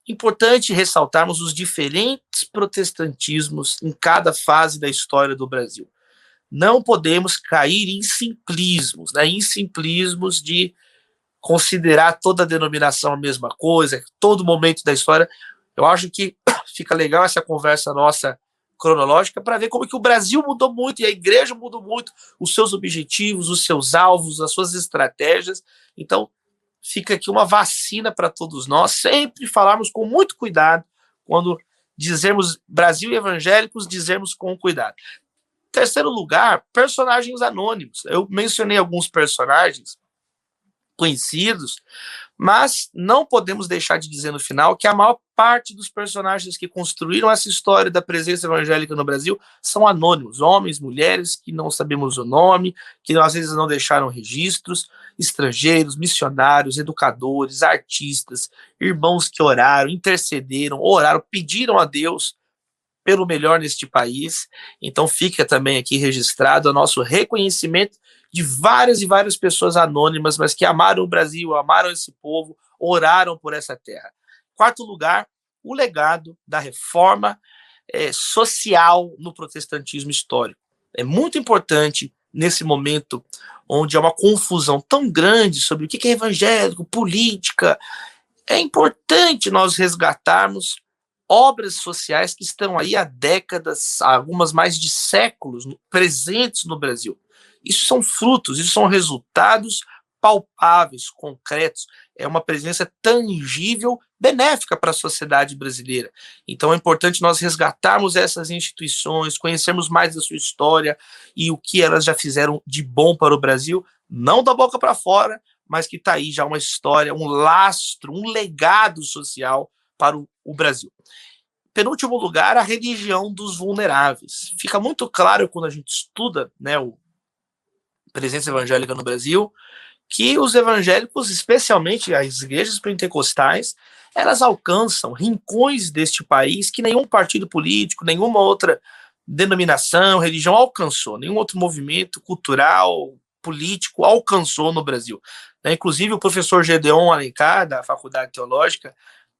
importante ressaltarmos os diferentes protestantismos em cada fase da história do Brasil. Não podemos cair em simplismos, né? Em simplismos de considerar toda a denominação a mesma coisa, todo momento da história. Eu acho que fica legal essa conversa nossa cronológica para ver como que o Brasil mudou muito e a igreja mudou muito, os seus objetivos, os seus alvos, as suas estratégias. Então, fica aqui uma vacina para todos nós, sempre falarmos com muito cuidado, quando dizermos Brasil e evangélicos, dizermos com cuidado. Terceiro lugar, personagens anônimos. Eu mencionei alguns personagens conhecidos, mas não podemos deixar de dizer no final que a maior parte dos personagens que construíram essa história da presença evangélica no Brasil são anônimos, homens, mulheres que não sabemos o nome, que às vezes não deixaram registros, estrangeiros, missionários, educadores, artistas, irmãos que oraram, intercederam, oraram, pediram a Deus pelo melhor neste país. Então fica também aqui registrado o nosso reconhecimento de várias e várias pessoas anônimas, mas que amaram o Brasil, amaram esse povo, oraram por essa terra. Quarto lugar, o legado da reforma social no protestantismo histórico. É muito importante, nesse momento onde há uma confusão tão grande sobre o que é evangélico, política, é importante nós resgatarmos obras sociais que estão aí há décadas, algumas mais de séculos, presentes no Brasil. Isso são frutos, isso são resultados palpáveis, concretos, é uma presença tangível, benéfica para a sociedade brasileira. Então é importante nós resgatarmos essas instituições, conhecermos mais da sua história e o que elas já fizeram de bom para o Brasil, não da boca para fora, mas que está aí já uma história, um lastro, um legado social para o Brasil. Penúltimo lugar, a religião dos vulneráveis. Fica muito claro quando a gente estuda, né, a presença evangélica no Brasil, que os evangélicos, especialmente as igrejas pentecostais, elas alcançam rincões deste país que nenhum partido político, nenhuma outra denominação, religião alcançou, nenhum outro movimento cultural, político alcançou no Brasil. Inclusive o professor Gedeon Alencar, da Faculdade Teológica,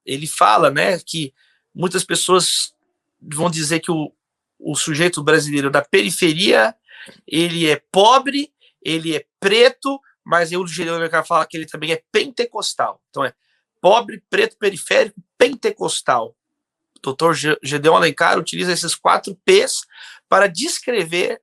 ele fala, né, que muitas pessoas vão dizer que o sujeito brasileiro da periferia, ele é pobre, ele é preto, mas o Gedeon Alencar fala que ele também é pentecostal. Então é pobre, preto, periférico, pentecostal. O doutor Gedeon Alencar utiliza esses 4 P's para descrever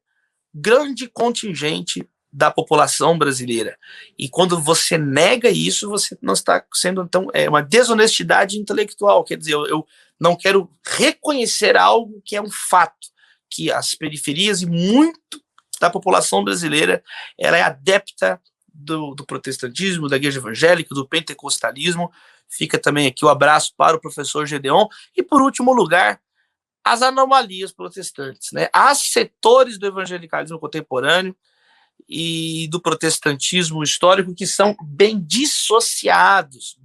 grande contingente da população brasileira. E quando você nega isso, você não está sendo, então, uma desonestidade intelectual. Quer dizer, eu não quero reconhecer algo que é um fato, que as periferias e muito da população brasileira, ela é adepta do protestantismo, da igreja evangélica, do pentecostalismo. Fica também aqui o abraço para o professor Gedeon. E, por último lugar, as anomalias protestantes, né? Há setores do evangelicalismo contemporâneo e do protestantismo histórico que são bem dissociados.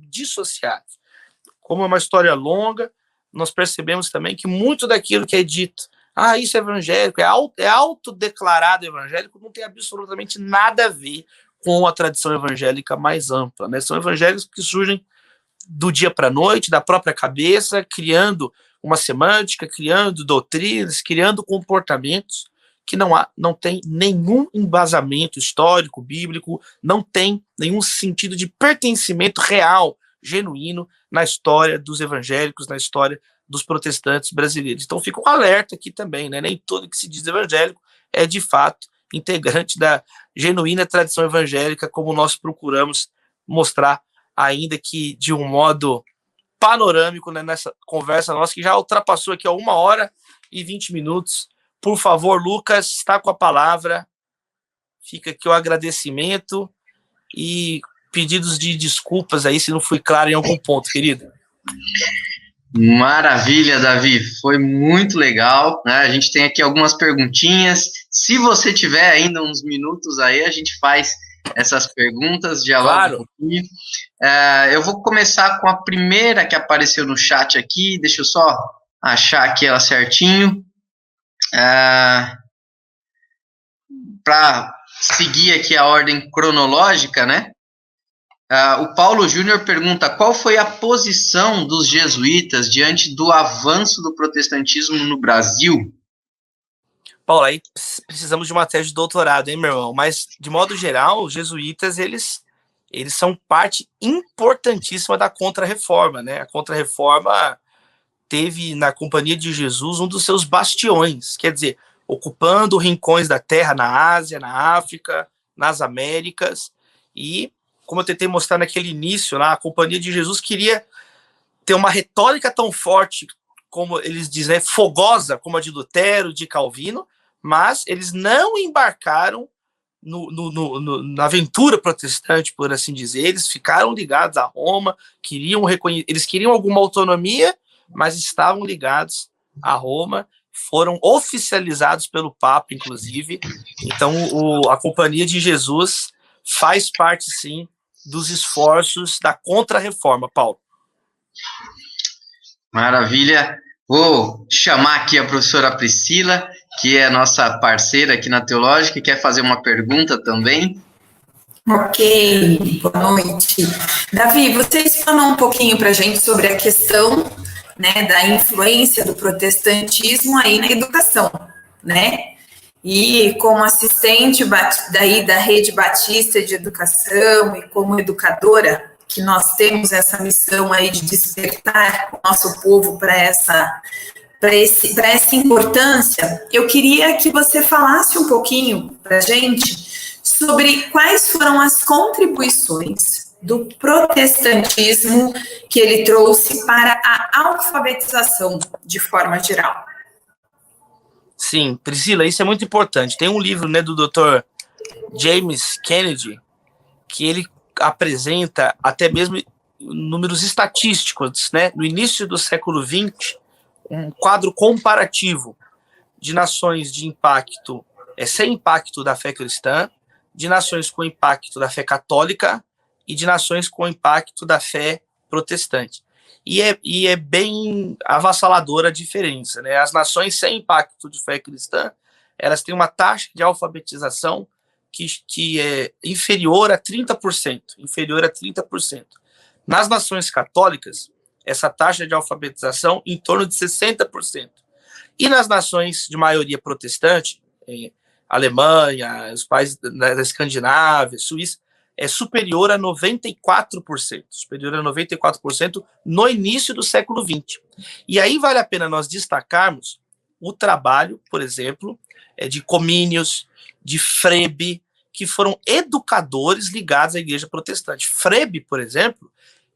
Como é uma história longa, nós percebemos também que muito daquilo que é dito, isso é evangélico, é autodeclarado evangélico, não tem absolutamente nada a ver com a tradição evangélica mais ampla, né? São evangélicos que surgem do dia para a noite, da própria cabeça, criando uma semântica, criando doutrinas, criando comportamentos que não tem nenhum embasamento histórico, bíblico, não tem nenhum sentido de pertencimento real, genuíno, na história dos evangélicos, na história dos protestantes brasileiros. Então fica um alerta aqui também, né? Nem todo que se diz evangélico é de fato integrante da genuína tradição evangélica, como nós procuramos mostrar, ainda que de um modo panorâmico, né, nessa conversa nossa, que já ultrapassou aqui 1 hora e 20 minutos. Por favor, Lucas, está com a palavra. Fica aqui o agradecimento e pedidos de desculpas aí se não fui claro em algum ponto, querido. Maravilha, Davi, foi muito legal, né? A gente tem aqui algumas perguntinhas. Se você tiver ainda uns minutos aí, a gente faz essas perguntas, dialoga um pouquinho. Eu vou começar com a primeira que apareceu no chat aqui, deixa eu só achar aqui ela certinho. Para seguir aqui a ordem cronológica, né? O Paulo Júnior pergunta: qual foi a posição dos jesuítas diante do avanço do protestantismo no Brasil? Paulo, aí precisamos de uma tese de doutorado, hein, meu irmão? Mas, de modo geral, os jesuítas, eles são parte importantíssima da Contra-Reforma, né? A Contra-Reforma teve, na Companhia de Jesus, um dos seus bastiões, quer dizer, ocupando rincões da terra na Ásia, na África, nas Américas, e, como eu tentei mostrar naquele início, lá, a Companhia de Jesus queria ter uma retórica tão forte, como eles dizem, fogosa, como a de Lutero, de Calvino, mas eles não embarcaram na aventura protestante, por assim dizer. Eles ficaram ligados a Roma, eles queriam alguma autonomia, mas estavam ligados a Roma, foram oficializados pelo Papa, inclusive. Então, a Companhia de Jesus faz parte, sim, dos esforços da Contra-Reforma, Paulo. Maravilha. Vou chamar aqui a professora Priscila, que é nossa parceira aqui na Teológica, e quer fazer uma pergunta também. Ok, boa noite. Davi, você explanou um pouquinho para a gente sobre a questão, né, da influência do protestantismo aí na educação, né? E como assistente daí da Rede Batista de Educação e como educadora, que nós temos essa missão aí de despertar o nosso povo para essa importância, eu queria que você falasse um pouquinho para a gente sobre quais foram as contribuições do protestantismo que ele trouxe para a alfabetização de forma geral. Sim, Priscila, isso é muito importante. Tem um livro, né, do Dr. James Kennedy, que ele apresenta até mesmo números estatísticos, né, no início do século XX, um quadro comparativo de nações de impacto, sem impacto da fé cristã, de nações com impacto da fé católica e de nações com impacto da fé protestante. E é bem avassaladora a diferença, né? As nações sem impacto de fé cristã, elas têm uma taxa de alfabetização que é inferior a 30%, inferior a 30%. Nas nações católicas, essa taxa de alfabetização em torno de 60%. E nas nações de maioria protestante, Alemanha, os países da Escandinávia, Suíça, é superior a 94%, superior a 94% no início do século XX. E aí vale a pena nós destacarmos o trabalho, por exemplo, de Comínios, de Frebe, que foram educadores ligados à igreja protestante. Frebe, por exemplo,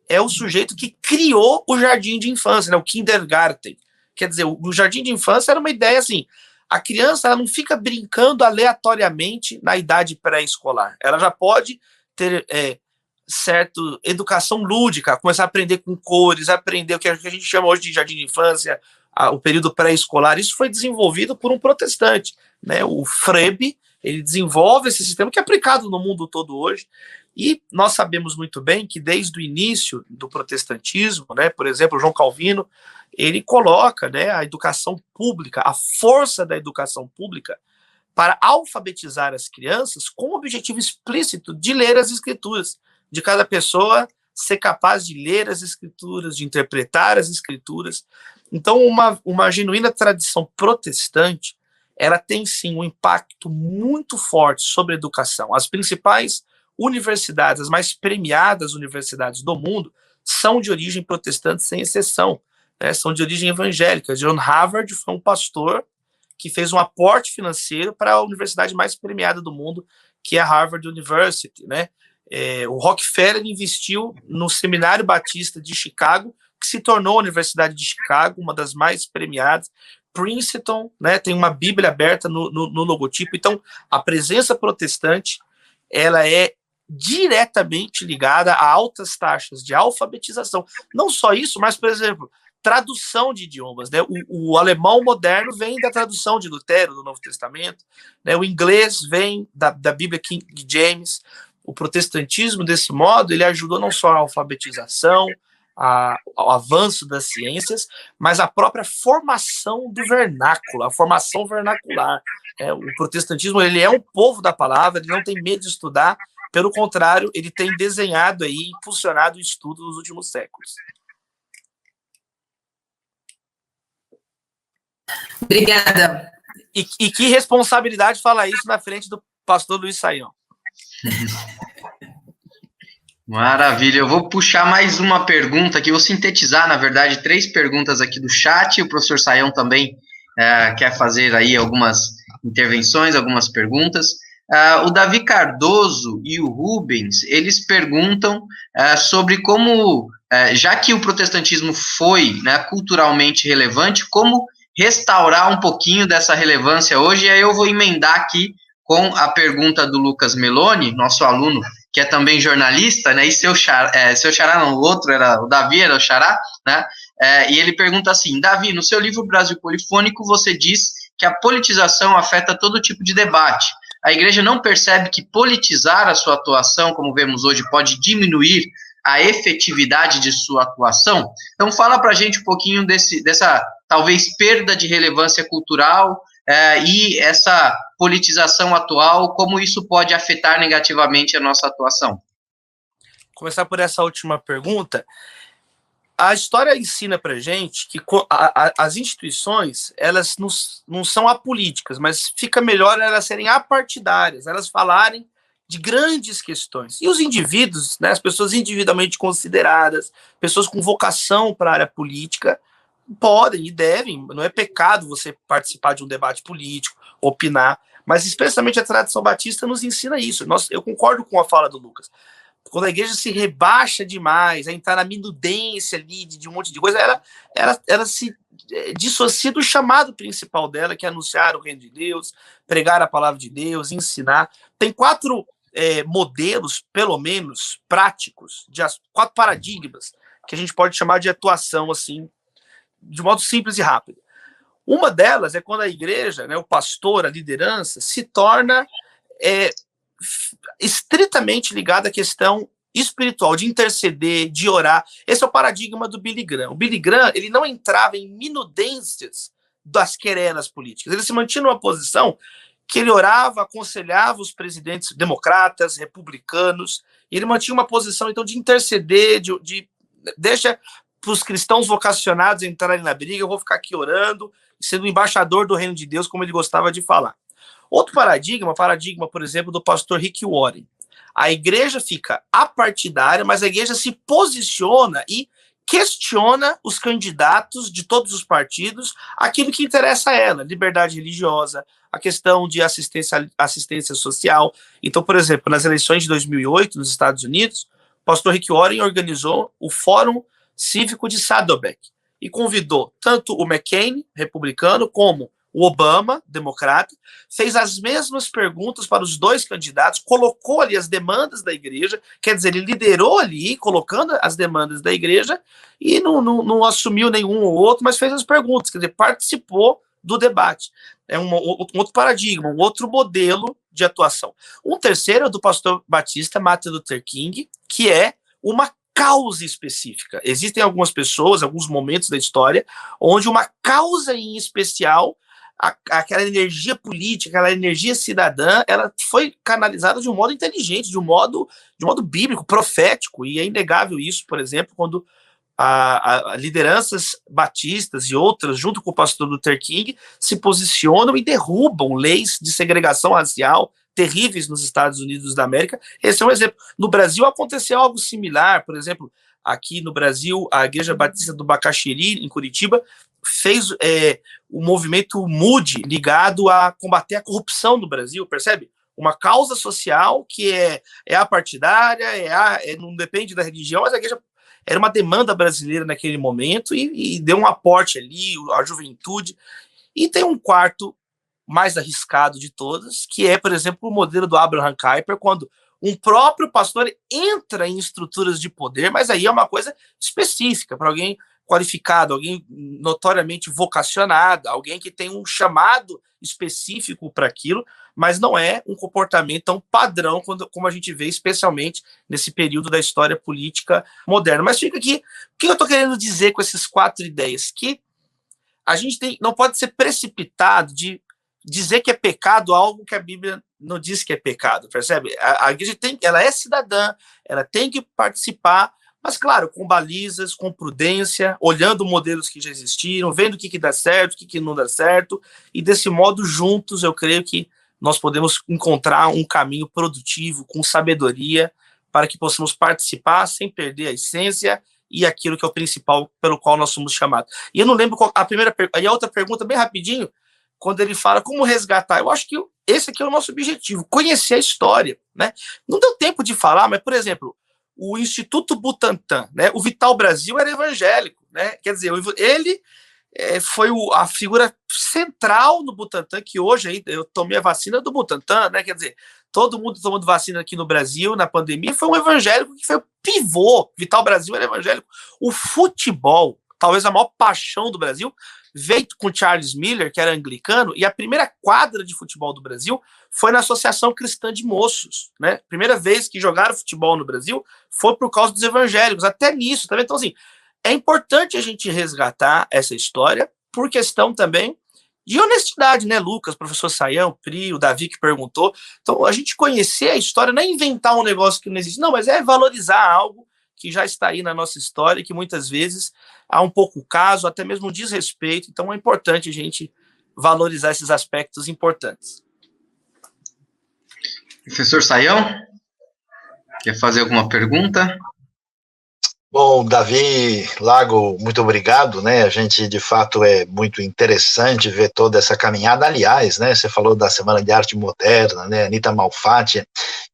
é o sujeito que criou o jardim de infância, né, o kindergarten. Quer dizer, o jardim de infância era uma ideia assim, a criança ela não fica brincando aleatoriamente na idade pré-escolar, ela já pode ter certa educação lúdica, começar a aprender com cores, aprender o que a gente chama hoje de jardim de infância, o período pré-escolar. Isso foi desenvolvido por um protestante, né? O Frebe, ele desenvolve esse sistema que é aplicado no mundo todo hoje, e nós sabemos muito bem que desde o início do protestantismo, né, por exemplo, João Calvino, ele coloca, né, a educação pública, a força da educação pública para alfabetizar as crianças com o objetivo explícito de ler as escrituras, de cada pessoa ser capaz de ler as escrituras, de interpretar as escrituras. Então, uma genuína tradição protestante, ela tem sim um impacto muito forte sobre a educação. As principais universidades, as mais premiadas universidades do mundo, são de origem protestante, sem exceção, né? São de origem evangélica. John Harvard foi um pastor que fez um aporte financeiro para a universidade mais premiada do mundo, que é a Harvard University, né? O Rockefeller investiu no Seminário Batista de Chicago, que se tornou a Universidade de Chicago, uma das mais premiadas. Princeton, né, tem uma Bíblia aberta no logotipo. Então, a presença protestante, ela é diretamente ligada a altas taxas de alfabetização. Não só isso, mas, por exemplo, tradução de idiomas, né? O alemão moderno vem da tradução de Lutero, do Novo Testamento, né? O inglês vem da Bíblia King James. O protestantismo, desse modo, ele ajudou não só a alfabetização, ao avanço das ciências, mas a própria formação do vernáculo, a formação vernacular. O protestantismo, ele é um povo da palavra, ele não tem medo de estudar, pelo contrário, ele tem desenhado aí, impulsionado o estudo nos últimos séculos. Obrigada. E que responsabilidade falar isso na frente do pastor Luiz Saião. Maravilha, eu vou puxar mais uma pergunta aqui, vou sintetizar, na verdade, 3 perguntas aqui do chat, o professor Saião também quer fazer aí algumas intervenções, algumas perguntas. O Davi Cardoso e o Rubens, eles perguntam sobre como, já que o protestantismo foi, né, culturalmente relevante, como restaurar um pouquinho dessa relevância hoje, e aí eu vou emendar aqui com a pergunta do Lucas Meloni, nosso aluno, que é também jornalista, né, e seu xará não, o outro, o Davi era o xará, né, e ele pergunta assim: Davi, no seu livro Brasil Polifônico, você diz que a politização afeta todo tipo de debate. A igreja não percebe que politizar a sua atuação, como vemos hoje, pode diminuir a efetividade de sua atuação? Então, fala para a gente um pouquinho dessa, talvez, perda de relevância cultural e essa politização atual, como isso pode afetar negativamente a nossa atuação? Começar por essa última pergunta. A história ensina para a gente que as instituições, elas não são apolíticas, mas fica melhor elas serem apartidárias, elas falarem de grandes questões. E os indivíduos, né, as pessoas individualmente consideradas, pessoas com vocação para a área política, podem e devem, não é pecado você participar de um debate político, opinar, mas especialmente a tradição batista nos ensina isso. Eu concordo com a fala do Lucas. Quando a igreja se rebaixa demais, a entrar na minudência ali de um monte de coisa, ela se dissocia do chamado principal dela, que é anunciar o reino de Deus, pregar a palavra de Deus, ensinar. Tem 4 modelos, pelo menos, práticos, 4 paradigmas, que a gente pode chamar de atuação, assim, de modo simples e rápido. Uma delas é quando a igreja, né, o pastor, a liderança, se torna estritamente ligada à questão espiritual, de interceder, de orar. Esse é o paradigma do Billy Graham. O Billy Graham, ele não entrava em minudências das querelas políticas. Ele se mantinha numa posição que ele orava, aconselhava os presidentes democratas, republicanos, e ele mantinha uma posição, então, de interceder, deixa para os cristãos vocacionados entrarem na briga, eu vou ficar aqui orando, sendo embaixador do reino de Deus, como ele gostava de falar. Outro paradigma, por exemplo, do pastor Rick Warren. A igreja fica apartidária, mas a igreja se posiciona e questiona os candidatos de todos os partidos, aquilo que interessa a ela, liberdade religiosa, a questão de assistência social. Então, por exemplo, nas eleições de 2008, nos Estados Unidos, o pastor Rick Warren organizou o Fórum Cívico de Saddleback e convidou tanto o McCain, republicano, como o Obama, democrata, fez as mesmas perguntas para os 2 candidatos, colocou ali as demandas da igreja, quer dizer, ele liderou ali, colocando as demandas da igreja, e não assumiu nenhum ou outro, mas fez as perguntas, quer dizer, participou do debate. É um outro paradigma, um outro modelo de atuação. Um terceiro é do pastor batista Martin Luther King, que é uma causa específica. Existem algumas pessoas, alguns momentos da história, onde uma causa em especial, aquela energia política, aquela energia cidadã, ela foi canalizada de um modo inteligente, de um modo bíblico, profético, e é inegável isso, por exemplo, quando a lideranças batistas e outras, junto com o pastor Luther King, se posicionam e derrubam leis de segregação racial terríveis nos Estados Unidos da América. Esse é um exemplo. No Brasil aconteceu algo similar, por exemplo, aqui no Brasil, a Igreja Batista do Bacaxiri, em Curitiba, fez o movimento MUD ligado a combater a corrupção no Brasil, percebe? Uma causa social que é apartidária, não depende da religião, mas a igreja era uma demanda brasileira naquele momento e deu um aporte ali, a juventude. E tem um quarto mais arriscado de todas, que é, por exemplo, o modelo do Abraham Kuyper, quando um próprio pastor entra em estruturas de poder, mas aí é uma coisa específica, para alguém qualificado, alguém notoriamente vocacionado, alguém que tem um chamado específico para aquilo, mas não é um comportamento tão padrão como a gente vê, especialmente nesse período da história política moderna. Mas fica aqui, o que eu estou querendo dizer com essas 4 ideias? Que a gente não pode ser precipitado de dizer que é pecado algo que a Bíblia não diz que é pecado, percebe? A igreja ela é cidadã, ela tem que participar, mas, claro, com balizas, com prudência, olhando modelos que já existiram, vendo o que dá certo, o que não dá certo, e desse modo, juntos, eu creio que nós podemos encontrar um caminho produtivo, com sabedoria, para que possamos participar sem perder a essência e aquilo que é o principal pelo qual nós somos chamados. E eu não lembro qual a primeira pergunta, e a outra pergunta, bem rapidinho, quando ele fala como resgatar, eu acho que esse aqui é o nosso objetivo, conhecer a história, né? Não deu tempo de falar, mas, por exemplo, o Instituto Butantan, né? O Vital Brasil era evangélico, né? Quer dizer, ele foi a figura central no Butantan, que hoje aí eu tomei a vacina do Butantan, né? Quer dizer, todo mundo tomando vacina aqui no Brasil, na pandemia, foi um evangélico que foi o pivô. Vital Brasil era evangélico. O futebol, talvez a maior paixão do Brasil, veio com Charles Miller, que era anglicano, e a primeira quadra de futebol do Brasil foi na Associação Cristã de Moços, né? Primeira vez que jogaram futebol no Brasil foi por causa dos evangélicos, até nisso, tá vendo? Então, assim, é importante a gente resgatar essa história por questão também de honestidade, né, Lucas, professor Saião, Pri, o Davi que perguntou. Então, a gente conhecer a história não é inventar um negócio que não existe, não, mas é valorizar algo que já está aí na nossa história e que muitas vezes há um pouco caso, até mesmo desrespeito. Então é importante a gente valorizar esses aspectos importantes. Professor Sayão, quer fazer alguma pergunta? Bom, Davi Lago, muito obrigado, né? A gente, de fato, é muito interessante ver toda essa caminhada. Aliás, né? Você falou da Semana de Arte Moderna, né? Anita Malfatti,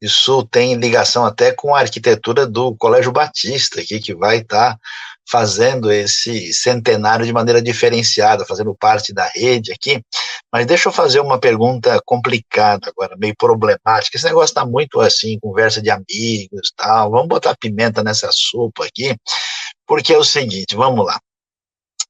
isso tem ligação até com a arquitetura do Colégio Batista, aqui, que vai estar fazendo esse centenário de maneira diferenciada, fazendo parte da rede aqui. Mas deixa eu fazer uma pergunta complicada agora, meio problemática. Esse negócio está muito assim, conversa de amigos, tal. Vamos botar pimenta nessa sopa aqui, porque é o seguinte, vamos lá.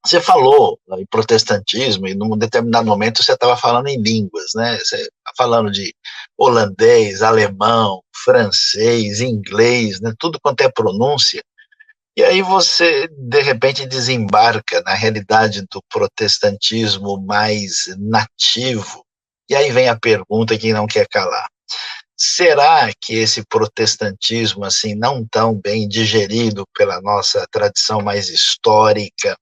Você falou em protestantismo e num determinado momento você estava falando em línguas, né? Você está falando de holandês, alemão, francês, inglês, né? Tudo quanto é pronúncia. E aí você, de repente, desembarca na realidade do protestantismo mais nativo. E aí vem a pergunta que não quer calar. Será que esse protestantismo, assim, não tão bem digerido pela nossa tradição mais histórica,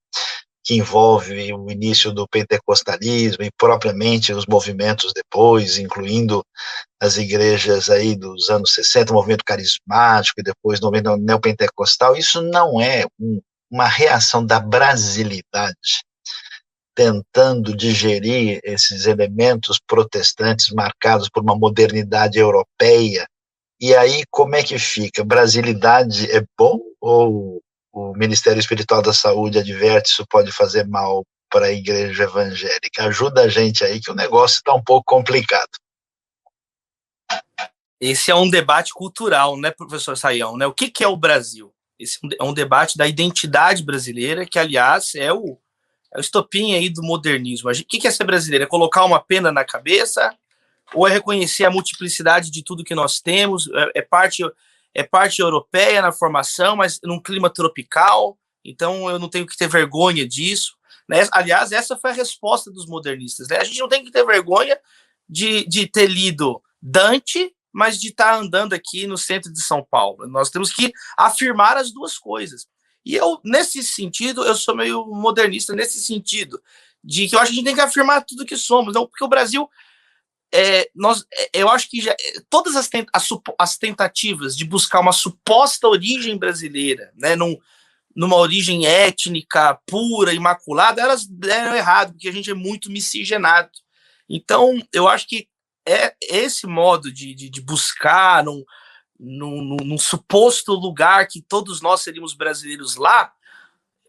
que envolve o início do pentecostalismo e propriamente os movimentos depois, incluindo as igrejas aí dos anos 60, o movimento carismático e depois o movimento neopentecostal, isso não é uma reação da brasilidade, tentando digerir esses elementos protestantes marcados por uma modernidade europeia. E aí, como é que fica? Brasilidade é bom ou o Ministério Espiritual da Saúde adverte isso pode fazer mal para a igreja evangélica? Ajuda a gente aí que o negócio está um pouco complicado. Esse é um debate cultural, né, professor Sayão? Né? O que é o Brasil? Esse é um debate da identidade brasileira, que, aliás, é o estopim aí do modernismo. O que é ser brasileiro? É colocar uma pena na cabeça ou é reconhecer a multiplicidade de tudo que nós temos? É parte europeia na formação, mas num clima tropical, então eu não tenho que ter vergonha disso. Né? Aliás, essa foi a resposta dos modernistas. Né? A gente não tem que ter vergonha de ter lido Dante, mas de estar andando aqui no centro de São Paulo. Nós temos que afirmar as duas coisas. E eu, nesse sentido, eu sou meio modernista, nesse sentido, de que eu acho que a gente tem que afirmar tudo que somos, não, porque o Brasil... eu acho que todas as tentativas de buscar uma suposta origem brasileira, né, numa origem étnica pura, imaculada, elas deram errado, porque a gente é muito miscigenado. Então, eu acho que é esse modo de buscar num suposto lugar que todos nós seríamos brasileiros lá,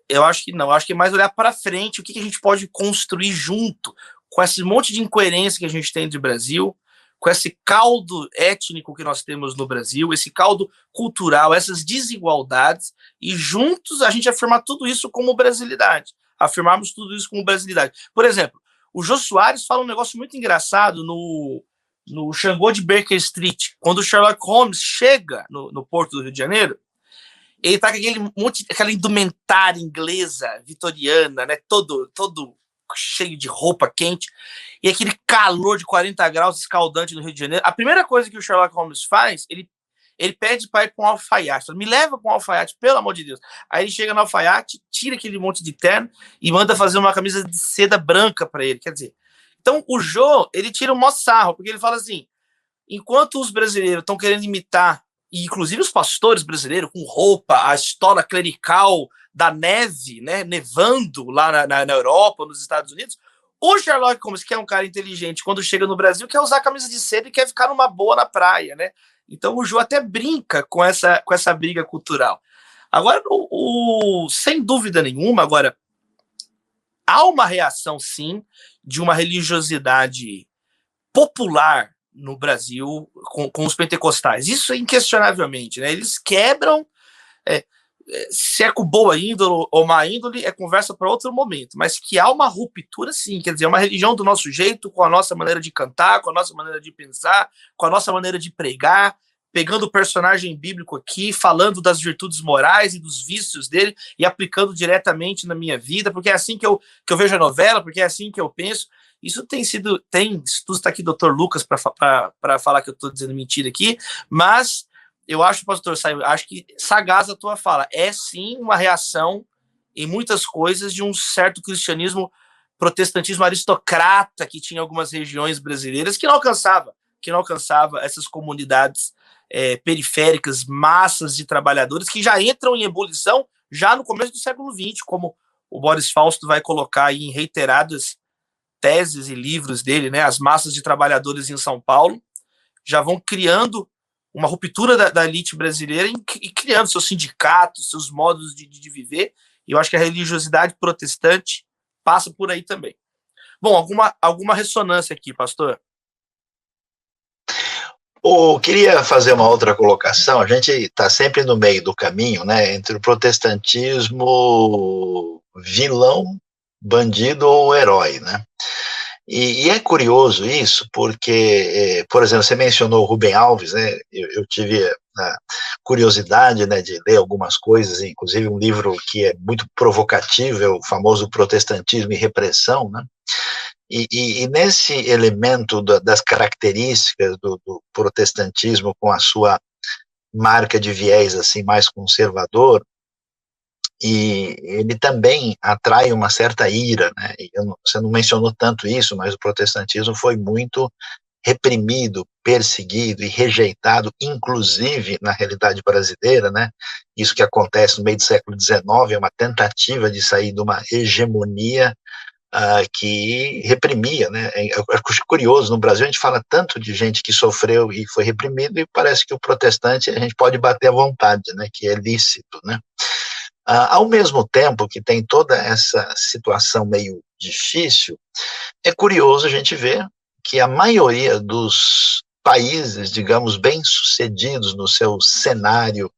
eu acho que não. Eu acho que é mais olhar para frente, o que a gente pode construir junto, com esse monte de incoerência que a gente tem de Brasil, com esse caldo étnico que nós temos no Brasil, esse caldo cultural, essas desigualdades, e juntos a gente afirmar tudo isso como brasilidade. Afirmarmos tudo isso como brasilidade. Por exemplo, o Jô Soares fala um negócio muito engraçado no Xangô de Baker Street, quando o Sherlock Holmes chega no porto do Rio de Janeiro, ele tá com aquela indumentária inglesa, vitoriana, né, todo cheio de roupa quente, e aquele calor de 40 graus escaldante no Rio de Janeiro. A primeira coisa que o Sherlock Holmes faz, ele pede para ir para um alfaiate. Fala, me leva para um alfaiate, pelo amor de Deus. Aí ele chega no alfaiate, tira aquele monte de terno e manda fazer uma camisa de seda branca para ele. Quer dizer, então o Jô, ele tira um maior sarro, porque ele fala assim, enquanto os brasileiros estão querendo imitar, e inclusive os pastores brasileiros com roupa, a história clerical da neve, né, nevando lá na Europa, nos Estados Unidos, o Sherlock Holmes, que é um cara inteligente, quando chega no Brasil, quer usar camisa de seda e quer ficar numa boa na praia, né? Então o Jô até brinca com essa briga cultural. Agora, sem dúvida nenhuma, agora, há uma reação, sim, de uma religiosidade popular no Brasil com os pentecostais. Isso é inquestionavelmente, né? Eles quebram... se é com boa índole ou má índole, é conversa para outro momento, mas que há uma ruptura, sim, quer dizer, uma religião do nosso jeito, com a nossa maneira de cantar, com a nossa maneira de pensar, com a nossa maneira de pregar, pegando o personagem bíblico aqui, falando das virtudes morais e dos vícios dele e aplicando diretamente na minha vida, porque é assim que eu vejo a novela, porque é assim que eu penso. Isso está aqui o Dr. Lucas para falar que eu estou dizendo mentira aqui, mas eu acho, pastor Sayão, acho que sagaz a tua fala. É sim uma reação em muitas coisas de um certo cristianismo, protestantismo aristocrata que tinha algumas regiões brasileiras que não alcançava, que não alcançava essas comunidades periféricas, massas de trabalhadores que já entram em ebulição já no começo do século XX, como o Boris Fausto vai colocar aí em reiteradas teses e livros dele, né? As massas de trabalhadores em São Paulo já vão criando uma ruptura da elite brasileira e criando seus sindicatos, seus modos de viver, e eu acho que a religiosidade protestante passa por aí também. Bom, alguma ressonância aqui, pastor? Queria fazer uma outra colocação. A gente está sempre no meio do caminho, né, entre o protestantismo vilão, bandido ou herói, né? E é curioso isso, porque, por exemplo, você mencionou o Rubem Alves, né? Eu tive a curiosidade, né, de ler algumas coisas, inclusive um livro que é muito provocativo, é o famoso Protestantismo e Repressão, né? E nesse elemento das características do protestantismo com a sua marca de viés assim mais conservador, e ele também atrai uma certa ira, né? Você não mencionou tanto isso, mas o protestantismo foi muito reprimido, perseguido e rejeitado, inclusive na realidade brasileira, né? Isso que acontece no meio do século XIX é uma tentativa de sair de uma hegemonia que reprimia, né? É curioso, no Brasil a gente fala tanto de gente que sofreu e foi reprimido, e parece que o protestante a gente pode bater à vontade, né? Que é lícito, né? Ao mesmo tempo que tem toda essa situação meio difícil, é curioso a gente ver que a maioria dos países, digamos, bem-sucedidos no seu cenário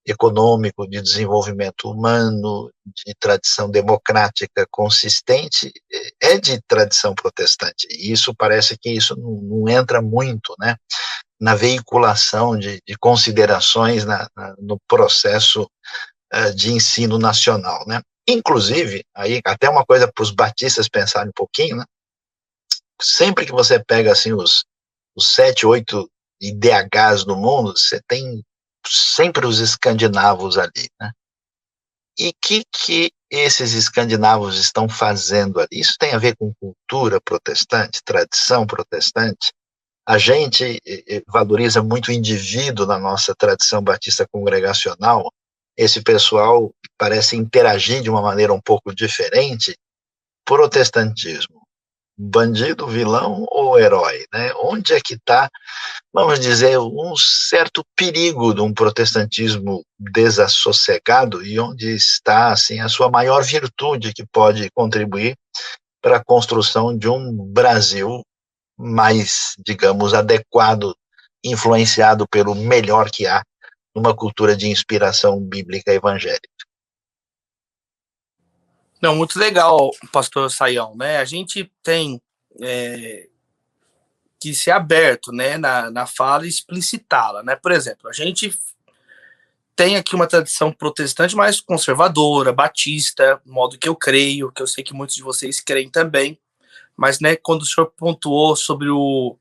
econômico, de desenvolvimento humano, de tradição democrática consistente, é de tradição protestante. E isso parece que isso não entra muito, né, na veiculação de considerações no processo de ensino nacional, né. Inclusive, aí até uma coisa para os batistas pensarem um pouquinho, né, sempre que você pega assim os 7, 8 IDHs do mundo, você tem sempre os escandinavos ali, né? E que esses escandinavos estão fazendo ali? Isso tem a ver com cultura protestante, tradição protestante. A gente valoriza muito o indivíduo na nossa tradição batista congregacional. Esse pessoal parece interagir de uma maneira um pouco diferente. Protestantismo, bandido, vilão ou herói, né? Onde é que está, vamos dizer, um certo perigo de um protestantismo desassossegado, e onde está, assim, a sua maior virtude que pode contribuir para a construção de um Brasil mais, digamos, adequado, influenciado pelo melhor que há numa cultura de inspiração bíblica evangélica. Não, muito legal, pastor Sayão, né? A gente tem que ser aberto, né, na fala e explicitá-la, né? Por exemplo, a gente tem aqui uma tradição protestante mais conservadora, batista, do modo que eu creio, que eu sei que muitos de vocês creem também, mas, né, quando o senhor pontuou sobre o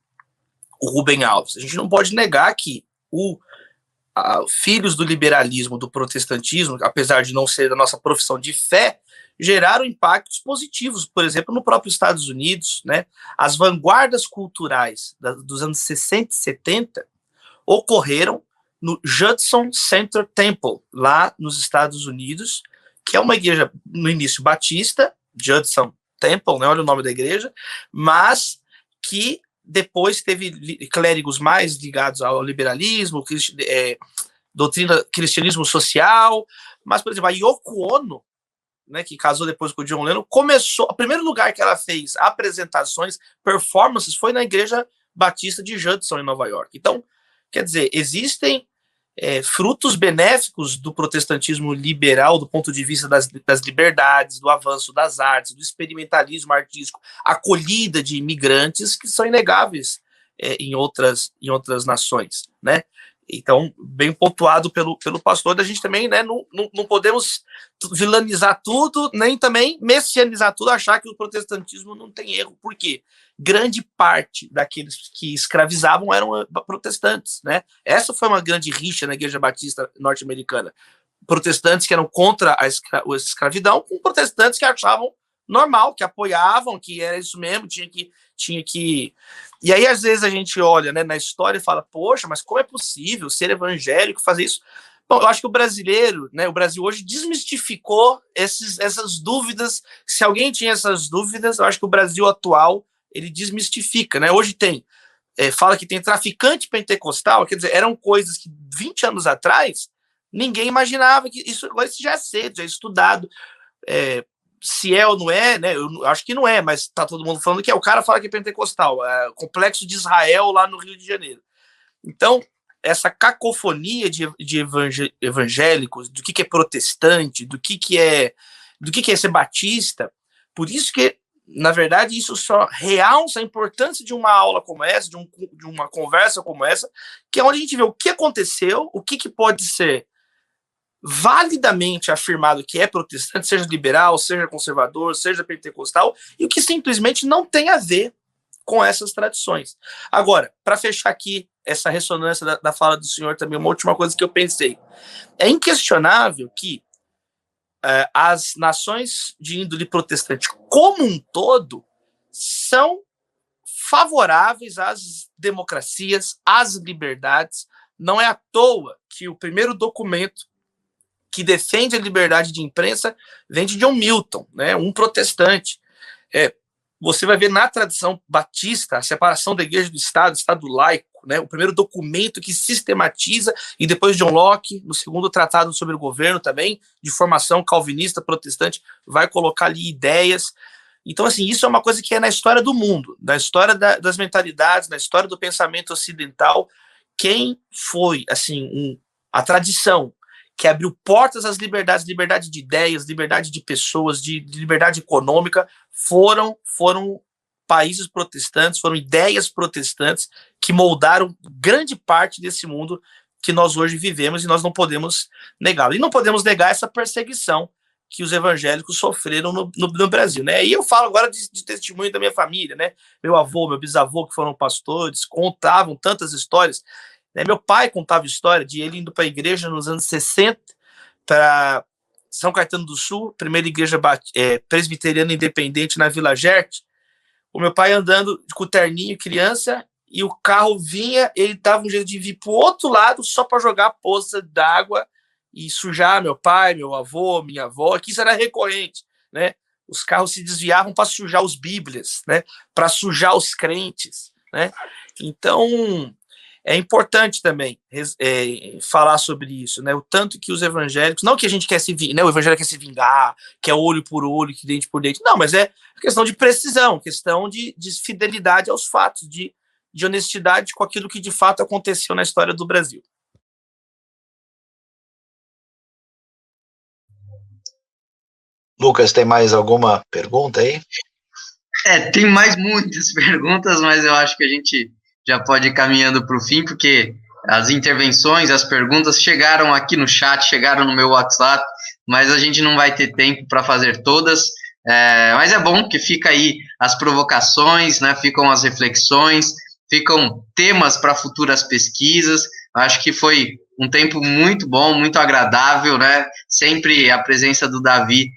Rubem Alves, a gente não pode negar que filhos do liberalismo, do protestantismo, apesar de não ser da nossa profissão de fé, geraram impactos positivos, por exemplo, no próprio Estados Unidos, né? As vanguardas culturais dos anos 60 e 70 ocorreram no Judson Center Temple, lá nos Estados Unidos, que é uma igreja, no início, batista, Judson Temple, né? Olha o nome da igreja, mas que depois teve clérigos mais ligados ao liberalismo, doutrina cristianismo social, mas, por exemplo, a Yoko Ono, né, que casou depois com o John Lennon, o primeiro lugar que ela fez apresentações, performances, foi na Igreja Batista de Judson, em Nova York. Então, quer dizer, existem frutos benéficos do protestantismo liberal, do ponto de vista das liberdades, do avanço das artes, do experimentalismo artístico, acolhida de imigrantes, que são inegáveis em outras nações, né? Então, bem pontuado pelo pastor, da gente também, né, não podemos vilanizar tudo, nem também messianizar tudo, achar que o protestantismo não tem erro. Por quê? Grande parte daqueles que escravizavam eram protestantes, né? Essa foi uma grande rixa na Igreja Batista norte-americana. Protestantes que eram contra a escravidão, com protestantes que achavam normal, que apoiavam, que era isso mesmo, tinha que... E aí, às vezes, a gente olha, né, na história e fala, poxa, mas como é possível ser evangélico, fazer isso? Bom, eu acho que o brasileiro, né, o Brasil hoje desmistificou essas dúvidas. Se alguém tinha essas dúvidas, eu acho que o Brasil atual, ele desmistifica, né? Hoje fala que tem traficante pentecostal, quer dizer, eram coisas que 20 anos atrás ninguém imaginava que isso já é cedo, já é estudado. Se é ou não é, né? Eu acho que não é, mas tá todo mundo falando que é. O cara fala que é pentecostal, Complexo de Israel lá no Rio de Janeiro. Então, essa cacofonia de evangélicos, do que é protestante, do que é ser batista, por isso que, na verdade, isso só realça a importância de uma aula como essa, de uma conversa como essa, que é onde a gente vê o que aconteceu, o que pode ser validamente afirmado que é protestante, seja liberal, seja conservador, seja pentecostal, e o que simplesmente não tem a ver com essas tradições. Agora, para fechar aqui essa ressonância da fala do senhor também, uma última coisa que eu pensei. É inquestionável que as nações de índole protestante como um todo são favoráveis às democracias, às liberdades. Não é à toa que o primeiro documento que defende a liberdade de imprensa vem de John Milton, né, um protestante. Você vai ver na tradição batista a separação da igreja do Estado laico, né, o primeiro documento que sistematiza, e depois John Locke, no segundo tratado sobre o governo também, de formação calvinista protestante, vai colocar ali ideias. Então, assim, isso é uma coisa que é na história do mundo, na história das mentalidades, na história do pensamento ocidental. Quem foi, assim, a tradição que abriu portas às liberdades, liberdade de ideias, liberdade de pessoas, de liberdade econômica, foram países protestantes, foram ideias protestantes que moldaram grande parte desse mundo que nós hoje vivemos, e nós não podemos negá-lo. E não podemos negar essa perseguição que os evangélicos sofreram no Brasil, né? E eu falo agora de testemunho da minha família, né? Meu avô, meu bisavô, que foram pastores, contavam tantas histórias. Meu pai contava história de ele indo para a igreja nos anos 60, para São Caetano do Sul, primeira igreja presbiteriana independente na Vila Gerte. O meu pai andando com o terninho, criança, e o carro vinha, ele dava um jeito de vir para o outro lado só para jogar a poça d'água e sujar meu pai, meu avô, minha avó, que isso era recorrente, né? Os carros se desviavam para sujar os bíblias, né? Para sujar os crentes, né? Então, é importante também falar sobre isso, né? O tanto que os evangélicos, não que a gente quer né? O evangélico quer se vingar, que é olho por olho, que dente por dente, não, mas é questão de precisão, questão de fidelidade aos fatos, de honestidade com aquilo que de fato aconteceu na história do Brasil. Lucas, tem mais alguma pergunta aí? Tem mais muitas perguntas, mas eu acho que a gente já pode ir caminhando para o fim, porque as intervenções, as perguntas chegaram aqui no chat, chegaram no meu WhatsApp, mas a gente não vai ter tempo para fazer todas. Mas é bom que fica aí as provocações, né? Ficam as reflexões, ficam temas para futuras pesquisas. Acho que foi um tempo muito bom, muito agradável, né? Sempre a presença do Davi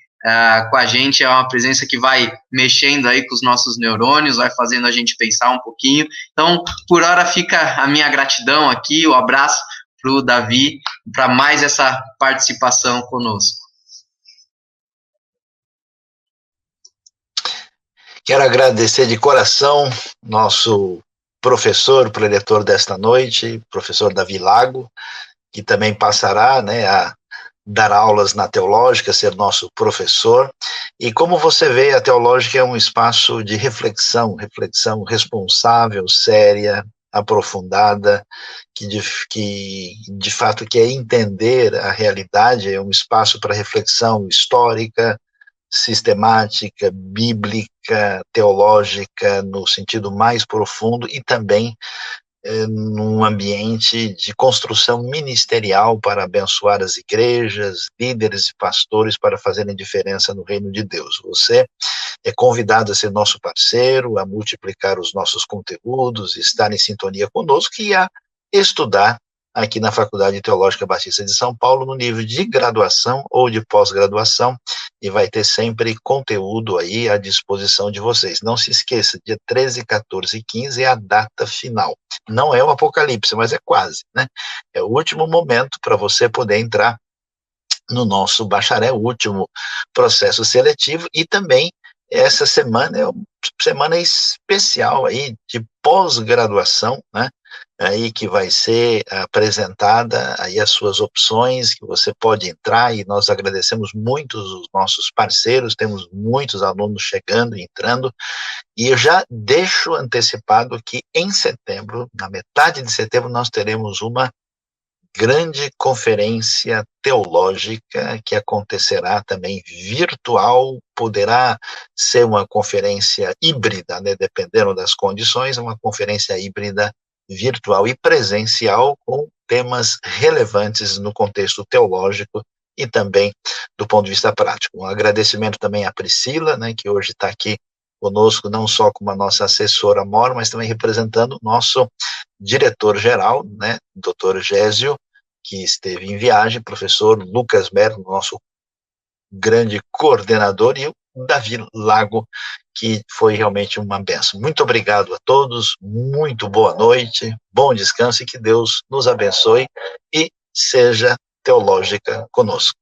com a gente é uma presença que vai mexendo aí com os nossos neurônios, vai fazendo a gente pensar um pouquinho. Então, por hora fica a minha gratidão aqui, o abraço para o Davi, para mais essa participação conosco. Quero agradecer de coração nosso professor, preletor desta noite, professor Davi Lago, que também passará, né, a dar aulas na Teológica, ser nosso professor. E como você vê, a Teológica é um espaço de reflexão responsável, séria, aprofundada, que de fato quer entender a realidade, é um espaço para reflexão histórica, sistemática, bíblica, teológica, no sentido mais profundo, e também num ambiente de construção ministerial para abençoar as igrejas, líderes e pastores para fazerem diferença no reino de Deus. Você é convidado a ser nosso parceiro, a multiplicar os nossos conteúdos, estar em sintonia conosco e a estudar aqui na Faculdade Teológica Batista de São Paulo, no nível de graduação ou de pós-graduação, e vai ter sempre conteúdo aí à disposição de vocês. Não se esqueça, dia 13, 14 e 15 é a data final. Não é o apocalipse, mas é quase, né? É o último momento para você poder entrar no nosso bacharel, último processo seletivo, e também essa semana é uma semana especial aí de pós-graduação, né? Aí que vai ser apresentada aí as suas opções, que você pode entrar, e nós agradecemos muito os nossos parceiros, temos muitos alunos chegando e entrando, e eu já deixo antecipado que em setembro, na metade de setembro, nós teremos uma grande conferência teológica que acontecerá também virtual, poderá ser uma conferência híbrida, né, dependendo das condições, uma conferência híbrida virtual e presencial com temas relevantes no contexto teológico e também do ponto de vista prático. Um agradecimento também à Priscila, né, que hoje está aqui conosco, não só como a nossa assessora mor, mas também representando o nosso diretor-geral, né, Dr. Gésio, que esteve em viagem, professor Lucas Melo, nosso grande coordenador, e o Davi Lago, que foi realmente uma bênção. Muito obrigado a todos, muito boa noite, bom descanso e que Deus nos abençoe e seja teológica conosco.